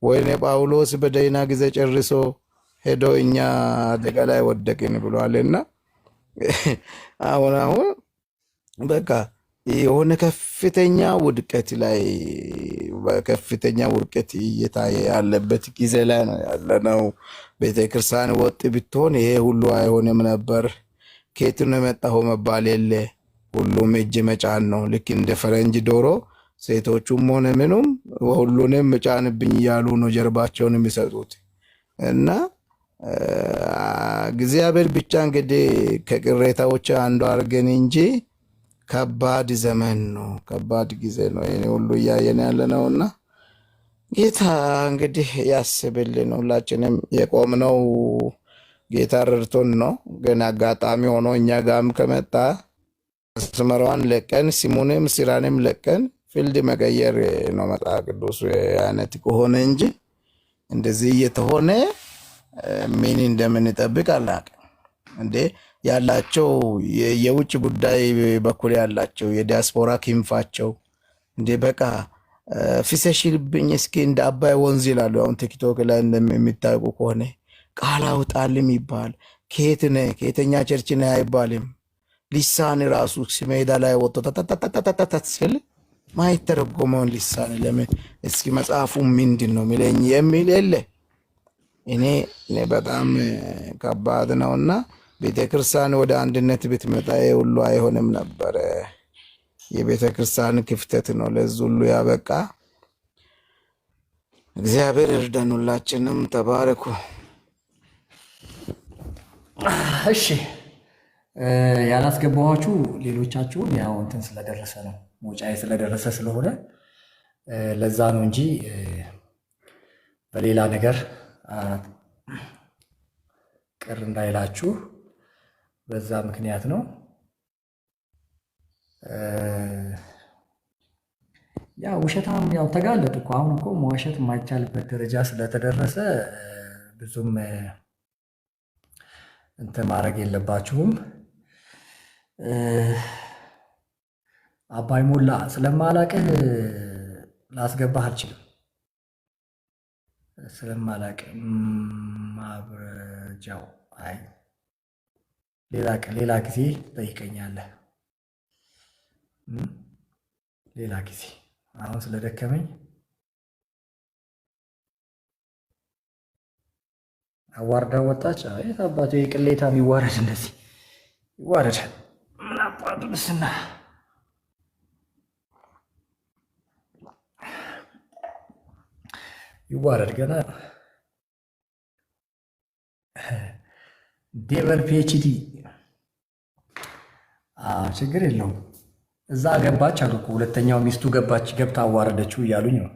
ወይኔ ጳውሎስ በደህና ጊዜ ጨርሶ ሄዶ እኛ አደጋ ላይ ወደቅን ብሏልና አሁን በቃ የሆነ ከፍተኛ ውድቀት ላይ በከፍተኛ ውድቀት እየታየ ያለበት ጊዜ ላይ ነው ያለነው። ቤተክርስቲያን ወጥ ብትሆን ይሄ ሁሉ አይሆንም ነበር። ከየት ነው የመጣው መባል የለ። ሁሉም እጅ መጫን ነው። ልክ እንደ ፈረንጅ ዶሮ ሴቶቹም ሆነ ምኑም ሁሉንም መጫንብኝ እያሉ ነው ጀርባቸውን የሚሰጡት እና እግዚአብሔር ብቻ እንግዲህ ከቅሬታዎች አንዱ አድርገን እንጂ ከባድ ዘመን ነው፣ ከባድ ጊዜ ነው ይሄ ሁሉ እያየን ያለ ነውና ጌታ እንግዲህ ያስብልን። ሁላችንም የቆምነው ጌታ ረድቶን ነው። ግን አጋጣሚ ሆኖ እኛ ጋርም ከመጣ መስመሯን ለቀን ስሙንም ስራንም ለቀን ፊልድ መቀየር ነው መጽሐፍ ቅዱስ አይነት ከሆነ እንጂ እንደዚህ እየተሆነ ምን እንደምንጠብቅ አላውቅም። እንዴ ያላቸው የውጭ ጉዳይ በኩል ያላቸው የዲያስፖራ ክንፋቸው እንዴ በቃ ፍሰሽልብኝ እስኪ እንደ አባይ ወንዝ ይላሉ። አሁን ቲክቶክ ላይ እንደሚታወቁ ከሆነ ቃል አውጣልም ይባል ከየት ነህ ከየተኛ ቸርች ነህ አይባልም። ሊሳን ራሱ ሜዳ ላይ ወጥቶ ተተተተተተተ ሲል ማይተረጎመውን ሊሳን ለምን እስኪ መጽሐፉ ምንድን ነው የሚለኝ የሚል የለ። እኔ በጣም ከባድ ነውና ቤተክርስቲያን ወደ አንድነት ብትመጣ ሁሉ አይሆንም ነበር። የቤተክርስቲያን ክፍተት ነው ለዚህ ሁሉ ያበቃ። እግዚአብሔር ይርዳን። ሁላችንም ተባረኩ። እሺ ያላስገባኋችሁ ሌሎቻችሁን ያው እንትን ስለደረሰ ነው መውጫዬ ስለደረሰ ስለሆነ ለዛ ነው እንጂ በሌላ ነገር ቅር እንዳይላችሁ በዛ ምክንያት ነው። ያው ውሸታም ያው ተጋለጡ እኮ አሁን እኮ መዋሸት የማይቻልበት ደረጃ ስለተደረሰ ብዙም እንትን ማድረግ የለባችሁም። አባይ ሞላ ስለማላቅህ ላስገባህ አልችልም። ስለማላቅ ማብረጃው አይ ሌላ ጊዜ ጠይቀኛለህ። ሌላ ጊዜ አሁን ስለደከመኝ አዋርዳ ወጣች። አቤት አባቱ የቅሌታም ይዋረድ፣ እንደዚህ ይዋረዳል። ምን አባቱ ልስና ይዋረድ ገና ዴቨል ፒኤችዲ ችግር የለውም። እዛ ገባች አሉ እኮ ሁለተኛው ሚስቱ ገብታ አዋረደችው እያሉኝ ነው።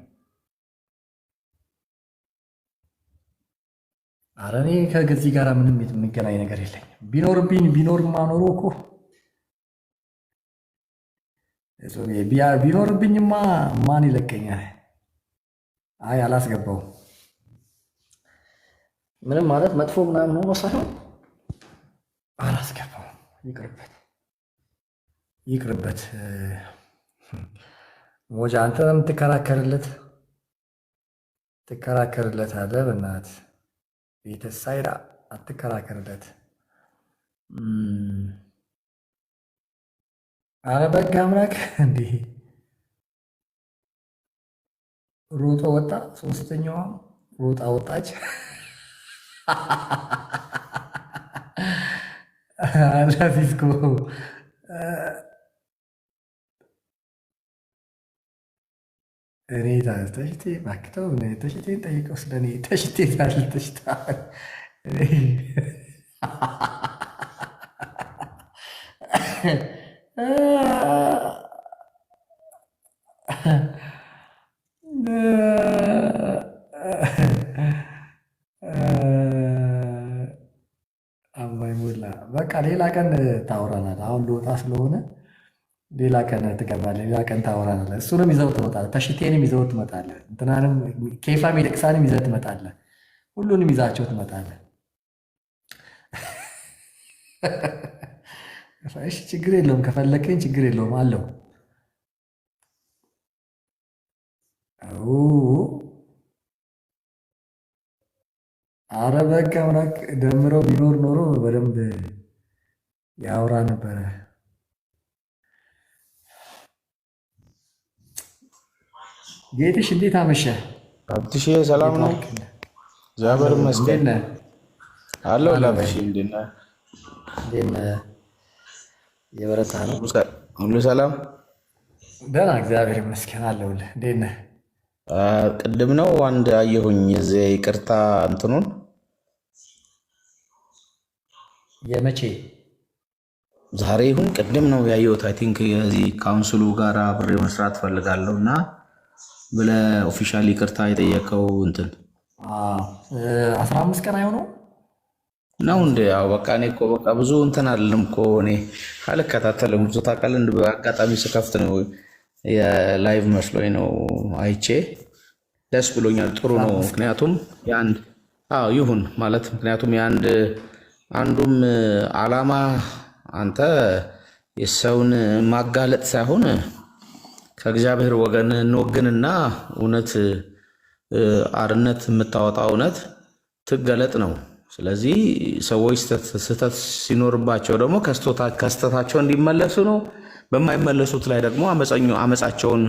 ኧረ እኔ ከዚህ ጋር ምንም የሚገናኝ ነገር የለኝም። ቢኖርማ ኖሮ እኮ ቢኖርብኝማ ማን ይለቀኛል? አይ አላስገባውም። ምንም ማለት መጥፎ ምናምን ሆኖ ሳይሆን አላስገባውም። ይቅርበት። ሞጃ አንተ ትከራከርለት አለ። በእናትህ ቤተሳይዳ አትከራከርለት። አረ በጋ አምላክ እንዲህ ሮጦ ወጣ። ሶስተኛዋ ሮጣ ወጣች። አላፊስኮ እኔ ተሽቴ ባክተው ተሽቴን ጠይቀው ስለኔ ተሽቴ ተሽታ አባይ ሞላ በቃ ሌላ ቀን ታወራናል። አሁን ልወጣ ስለሆነ ሌላ ቀን ትገባለህ። ሌላ ቀን ታወራናለህ። እሱንም ይዘው ትመጣለህ። ተሽቴንም ይዘው ትመጣለህ። እንትናንም ኬፋ ሚደቅሳንም ይዘህ ትመጣለህ። ሁሉንም ይዛቸው ትመጣለህ። እሺ ችግር የለውም። ከፈለከኝ ችግር የለውም አለው። አረ በቃ አምላክ ደምረው ቢኖር ኖሮ በደንብ ያወራ ነበረ። ጌትሽ እንዴት አመሸ? አብትሽ ሰላም ነው? እግዚአብሔር ይመስገን አለው። ላብሽ እንዴት ነህ? የበረታ ነው ሁሉ ሰላም? ደህና እግዚአብሔር ይመስገን አለሁልህ። እንዴት ነህ? ቅድም ነው አንድ አየሁኝ እዚህ ይቅርታ እንትኑን የመቼ ዛሬ ይሁን ቅድም ነው ያየሁት። አይ ቲንክ የዚህ ካውንስሉ ጋር አብሬ መስራት ፈልጋለሁ እና ብለህ ኦፊሻል ይቅርታ የጠየቀው እንትን 15 ቀን አይሆነው ነው እንዴ? ያው በቃ እኔ እኮ በቃ ብዙ እንትን አይደለም እኮ እኔ አልከታተልም ብዙ ታውቃለህ። እንደ በአጋጣሚ ስከፍት ነው የላይቭ መስሎኝ ነው አይቼ ደስ ብሎኛል። ጥሩ ነው። ምክንያቱም የአንድ ይሁን ማለት ምክንያቱም አንዱም ዓላማ አንተ የሰውን ማጋለጥ ሳይሆን ከእግዚአብሔር ወገን እንወግንና እውነት አርነት የምታወጣው እውነት ትገለጥ ነው። ስለዚህ ሰዎች ስህተት ሲኖርባቸው ደግሞ ከስህተታቸው እንዲመለሱ ነው። በማይመለሱት ላይ ደግሞ አመፃቸውን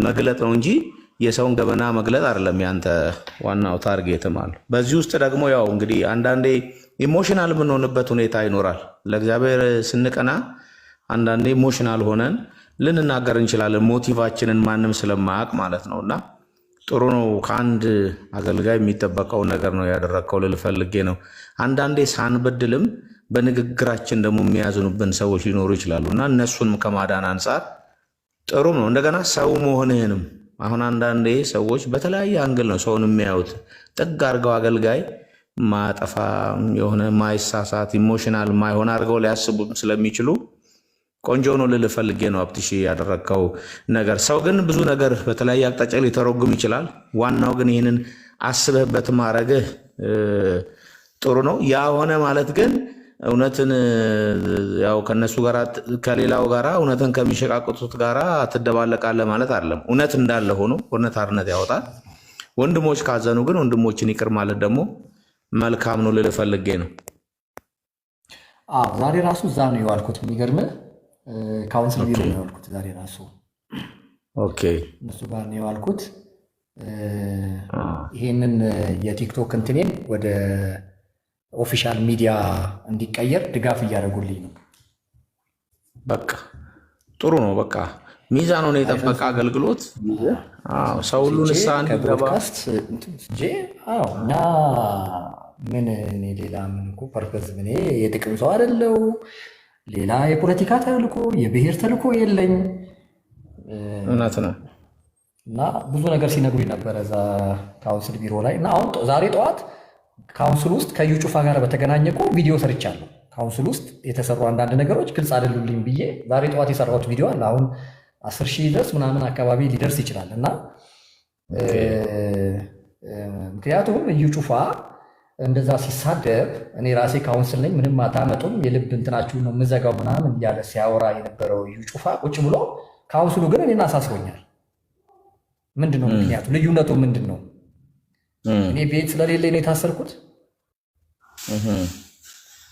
መግለጥ ነው እንጂ የሰውን ገበና መግለጥ አይደለም ያንተ ዋናው ታርጌትም አለ። በዚህ ውስጥ ደግሞ ያው እንግዲህ አንዳንዴ ኢሞሽናል የምንሆንበት ሁኔታ ይኖራል። ለእግዚአብሔር ስንቀና አንዳንዴ ኢሞሽናል ሆነን ልንናገር እንችላለን፣ ሞቲቫችንን ማንም ስለማያውቅ ማለት ነውና ጥሩ ነው። ከአንድ አገልጋይ የሚጠበቀው ነገር ነው ያደረግከው ልል ፈልጌ ነው። አንዳንዴ ሳንበድልም በንግግራችን ደግሞ የሚያዝኑብን ሰዎች ሊኖሩ ይችላሉ እና እነሱንም ከማዳን አንጻር ጥሩ ነው። እንደገና ሰው መሆንህንም አሁን አንዳንዴ ሰዎች በተለያየ አንግል ነው ሰውን የሚያዩት። ጥግ አድርገው አገልጋይ ማጠፋ የሆነ ማይሳሳት ኢሞሽናል ማይሆን አድርገው ሊያስቡ ስለሚችሉ ቆንጆ ነው ልል ፈልጌ ነው አብትሽ ያደረግከው ነገር። ሰው ግን ብዙ ነገር በተለያየ አቅጣጫ ሊተረጉም ይችላል። ዋናው ግን ይህንን አስበህበት ማድረግህ ጥሩ ነው። ያ ሆነ ማለት ግን እውነትን ያው ከነሱ ጋር ከሌላው ጋራ እውነትን ከሚሸቃቅጡት ጋራ ትደባለቃለህ ማለት አይደለም። እውነት እንዳለ ሆኖ እውነት አርነት ያወጣል። ወንድሞች ካዘኑ ግን ወንድሞችን ይቅር ማለት ደግሞ መልካም ነው ልልህ ፈልጌ ነው። ዛሬ ራሱ እዛ ነው የዋልኩት። የሚገርምህ ካውንስል ቢሮ ነው የዋልኩት ዛሬ ራሱ። ኦኬ እነሱ ጋር ነው የዋልኩት። ይሄንን የቲክቶክ እንትኔን ወደ ኦፊሻል ሚዲያ እንዲቀየር ድጋፍ እያደረጉልኝ ነው። በቃ ጥሩ ነው። በቃ ሚዛኑን የጠበቀ አገልግሎት ሰው ሁሉ ንስሐ እንዲገባ እና ምን እኔ ሌላ ምን እኮ ፐርፐዝ እኔ የጥቅም ሰው አይደለው። ሌላ የፖለቲካ ተልእኮ የብሔር ተልእኮ የለኝ። እውነት ነው። እና ብዙ ነገር ሲነግሩኝ ነበረ እዛ ካውንስል ቢሮ ላይ እና አሁን ዛሬ ጠዋት ካውንስል ውስጥ ከዩ ጩፋ ጋር በተገናኘ እኮ ቪዲዮ ሰርቻለሁ። ካውንስል ውስጥ የተሰሩ አንዳንድ ነገሮች ግልጽ አይደሉልኝ ብዬ ዛሬ ጠዋት የሰራሁት ቪዲዮ አለ። አሁን 10,000 ድረስ ምናምን አካባቢ ሊደርስ ይችላል። እና ምክንያቱም እዩ ጩፋ እንደዛ ሲሳደብ እኔ ራሴ ካውንስል ነኝ ምንም አታመጡም የልብ እንትናችሁን ነው የምዘጋው ምናምን እያለ ሲያወራ የነበረው እዩ ጩፋ ቁጭ ብሎ ካውንስሉ ግን እኔን አሳስቦኛል። ምንድን ነው ምክንያቱ? ልዩነቱ ምንድን ነው? እኔ ቤት ስለሌለ ነው የታሰርኩት።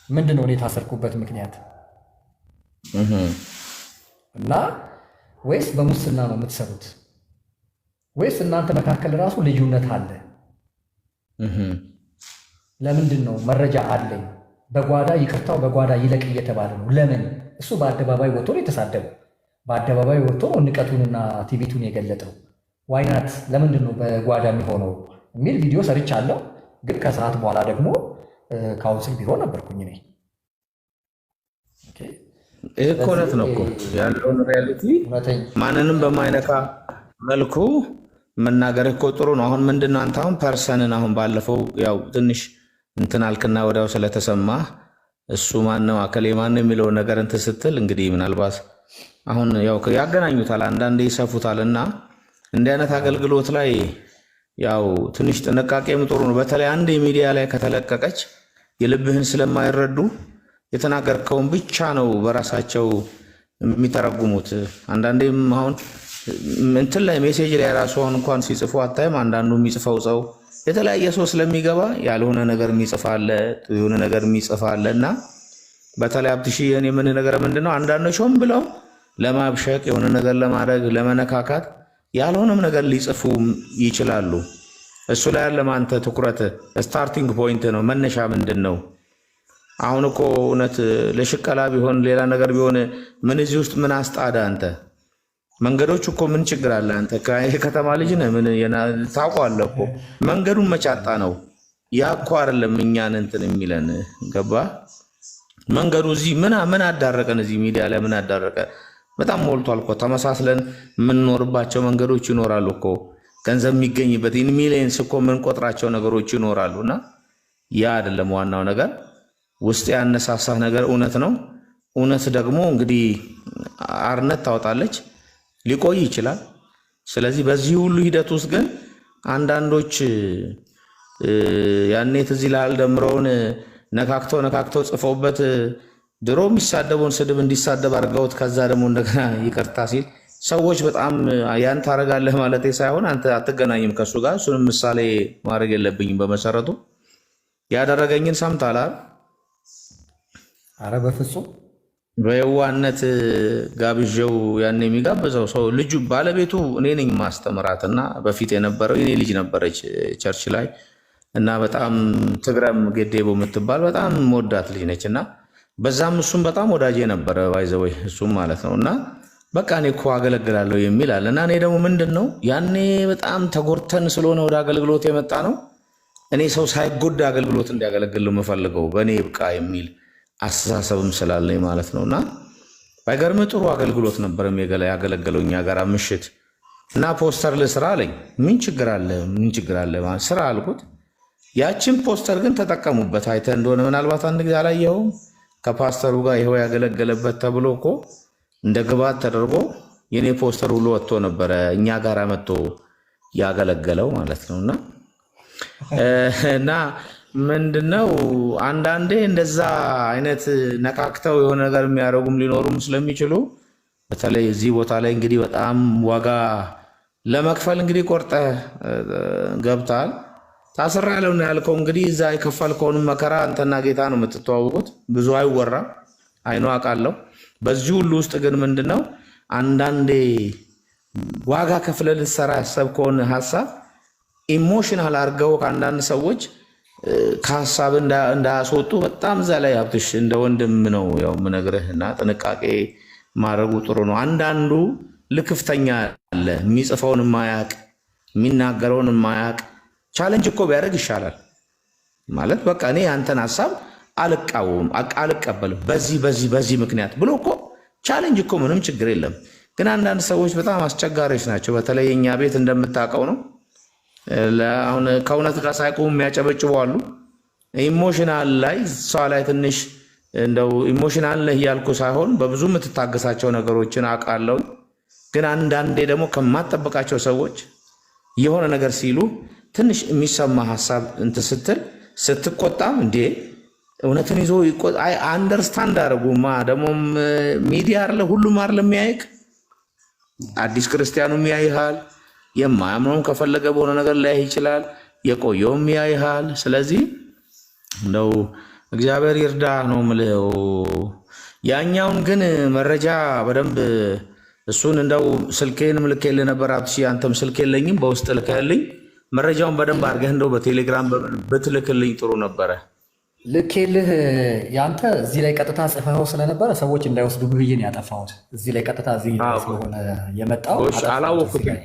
ምንድን ነው እኔ የታሰርኩበት ምክንያት? እና ወይስ በሙስና ነው የምትሰሩት? ወይስ እናንተ መካከል ራሱ ልዩነት አለ? ለምንድን ነው መረጃ አለኝ በጓዳ ይቅርታው በጓዳ ይለቅ እየተባለ ነው? ለምን? እሱ በአደባባይ ወጥቶ ነው የተሳደበው። በአደባባይ ወጥቶ ነው ንቀቱንና ትዕቢቱን የገለጠው። ዋይናት ለምንድን ነው በጓዳ የሚሆነው የሚል ቪዲዮ ሰርቻለሁ። ግን ከሰዓት በኋላ ደግሞ ካውንስል ቢሮ ነበርኩኝ እኔ። ይህ እኮ እውነት ነው እኮ ያለውን ሪያሊቲ ማንንም በማይነካ መልኩ መናገር እኮ ጥሩ ነው። አሁን ምንድን ነው አንተ አሁን ፐርሰንን አሁን ባለፈው ያው ትንሽ እንትን አልክና ወዲያው ስለተሰማ እሱ ማነው አከሌ ማነው የሚለውን ነገር እንትን ስትል እንግዲህ ምናልባት አሁን ያው ያገናኙታል አንዳንዴ ይሰፉታል። እና እንዲህ አይነት አገልግሎት ላይ ያው ትንሽ ጥንቃቄም ጥሩ ነው። በተለይ አንድ ሚዲያ ላይ ከተለቀቀች የልብህን ስለማይረዱ የተናገርከውን ብቻ ነው በራሳቸው የሚተረጉሙት። አንዳንዴም አሁን እንትን ላይ ሜሴጅ ላይ ራሱ አሁን እንኳን ሲጽፉ አታይም? አንዳንዱ የሚጽፈው ሰው የተለያየ ሰው ስለሚገባ ያልሆነ ነገር የሚጽፋለ የሆነ ነገር የሚጽፋለ። እና በተለይ አብትሽ የኔ ምን ነገር ምንድነው አንዳንዶች ሆን ብለው ለማብሸቅ የሆነ ነገር ለማድረግ ለመነካካት ያልሆነም ነገር ሊጽፉ ይችላሉ። እሱ ላይ ያለ ማንተ ትኩረት ስታርቲንግ ፖይንት ነው። መነሻ ምንድን ነው? አሁን እኮ እውነት ለሽቀላ ቢሆን ሌላ ነገር ቢሆን ምን እዚህ ውስጥ ምን አስጣዳ አንተ? መንገዶች እኮ ምን ችግር አለ አንተ? ከተማ ልጅ ነህ ምን ታውቀዋለህ እኮ መንገዱን መቻጣ ነው። ያ እኮ አይደለም እኛን እንትን የሚለን ገባ? መንገዱ እዚህ ምን አዳረቀን? እዚህ ሚዲያ ላይ ምን አዳረቀ? በጣም ሞልቷል እኮ ተመሳስለን የምንኖርባቸው መንገዶች ይኖራሉ እኮ ገንዘብ የሚገኝበት ኢን ሚሊየንስ እኮ የምንቆጥራቸው ነገሮች ይኖራሉ። እና ያ አይደለም ዋናው ነገር። ውስጥ ያነሳሳህ ነገር እውነት ነው። እውነት ደግሞ እንግዲህ አርነት ታወጣለች፣ ሊቆይ ይችላል። ስለዚህ በዚህ ሁሉ ሂደት ውስጥ ግን አንዳንዶች ያኔ ትዝ ይልሃል ደምረውን ነካክተው ጽፈውበት ድሮ የሚሳደበውን ስድብ እንዲሳደብ አድርገውት ከዛ ደግሞ እንደገና ይቅርታ ሲል ሰዎች በጣም ያን ታደርጋለህ ማለት ሳይሆን አንተ አትገናኝም ከሱ ጋር። እሱንም ምሳሌ ማድረግ የለብኝም። በመሰረቱ ያደረገኝን ሰምተሃል? አረ በፍጹም በየዋነት ጋብዤው ያን የሚጋብዘው ሰው ልጁ ባለቤቱ እኔ ነኝ ማስተምራትና በፊት የነበረው የኔ ልጅ ነበረች ቸርች ላይ እና በጣም ትግረም ጌዴቦ የምትባል በጣም ወዳት ልጅ ነች። እና በዛም እሱም በጣም ወዳጄ ነበረ ባይዘወይ እሱም ማለት ነው። እና በቃ እኔ እኮ አገለግላለሁ የሚል አለ። እና እኔ ደግሞ ምንድን ነው ያኔ በጣም ተጎድተን ስለሆነ ወደ አገልግሎት የመጣ ነው። እኔ ሰው ሳይጎዳ አገልግሎት እንዲያገለግል የምፈልገው በእኔ ብቃ የሚል አስተሳሰብም ስላለኝ ማለት ነው። እና ባይገርም ጥሩ አገልግሎት ነበር ያገለገለው እኛ ጋር ምሽት። እና ፖስተር ልስራ አለኝ። ምን ችግር አለ ስራ አልኩት። ያችን ፖስተር ግን ተጠቀሙበት። አይተህ እንደሆነ ምናልባት አንድ ጊዜ አላየኸውም? ከፓስተሩ ጋር ይኸው ያገለገለበት ተብሎ እኮ እንደ ግብዓት ተደርጎ የኔ ፖስተር ሁሉ ወጥቶ ነበረ እኛ ጋር መጥቶ ያገለገለው ማለት ነው። እና ምንድነው አንዳንዴ እንደዛ አይነት ነካክተው የሆነ ነገር የሚያደርጉም ሊኖሩም ስለሚችሉ በተለይ እዚህ ቦታ ላይ እንግዲህ በጣም ዋጋ ለመክፈል እንግዲህ ቆርጠህ ገብተሃል። ታስሬያለሁ ነው ያልከው። እንግዲህ እዛ የከፈልከውን መከራ አንተና ጌታ ነው የምትተዋወቁት። ብዙ አይወራም፣ አይኖ አውቃለሁ። በዚህ ሁሉ ውስጥ ግን ምንድነው አንዳንዴ ዋጋ ከፍለህ ልትሰራ ያሰብከውን ሀሳብ ኢሞሽናል አድርገው ከአንዳንድ ሰዎች ከሀሳብ እንዳያስወጡ በጣም እዛ ላይ ሀብትሽ እንደ ወንድም ነው ያው የምነግርህና ጥንቃቄ ማድረጉ ጥሩ ነው። አንዳንዱ ልክፍተኛ አለ፣ የሚጽፈውን የማያውቅ የሚናገረውን የማያውቅ ቻሌንጅ እኮ ቢያደርግ ይሻላል ማለት በቃ እኔ አንተን ሀሳብ አልቃወም አልቀበልም በዚህ ምክንያት ብሎ እኮ ቻሌንጅ እኮ ምንም ችግር የለም። ግን አንዳንድ ሰዎች በጣም አስቸጋሪዎች ናቸው። በተለይ የኛ ቤት እንደምታውቀው ነው። አሁን ከእውነት ጋር ሳይቆሙ የሚያጨበጭቡ አሉ። ኢሞሽናል ላይ እሷ ላይ ትንሽ እንደው ኢሞሽናል ነህ እያልኩ ሳይሆን በብዙ የምትታገሳቸው ነገሮችን አውቃለሁ። ግን አንዳንዴ ደግሞ ከማትጠብቃቸው ሰዎች የሆነ ነገር ሲሉ ትንሽ የሚሰማ ሀሳብ እንትን ስትል ስትቆጣም እንዴ እውነትን ይዞ አንደርስታንድ አደረጉማ። ደግሞም ሚዲያ አለ ሁሉም አለ የሚያይቅ አዲስ ክርስቲያኑም ያይሃል፣ የማያምነውም ከፈለገ በሆነ ነገር ሊያይ ይችላል፣ የቆየውም ያይሃል። ስለዚህ እንደው እግዚአብሔር ይርዳ ነው የምልህ። ያኛውን ግን መረጃ በደንብ እሱን እንደው ስልኬንም ልኬልህ ነበር አብሲ፣ አንተም ስልክ የለኝም በውስጥ ልከህልኝ መረጃውን በደንብ አድርገህ እንደው በቴሌግራም ብትልክልኝ ጥሩ ነበረ። ልኬልህ ያንተ እዚህ ላይ ቀጥታ ጽፈኸው ስለነበረ ሰዎች እንዳይወስዱ ብዬ ነው ያጠፋሁት። እዚህ ላይ ቀጥታ እዚህ ስለሆነ የመጣው አላወኩትም።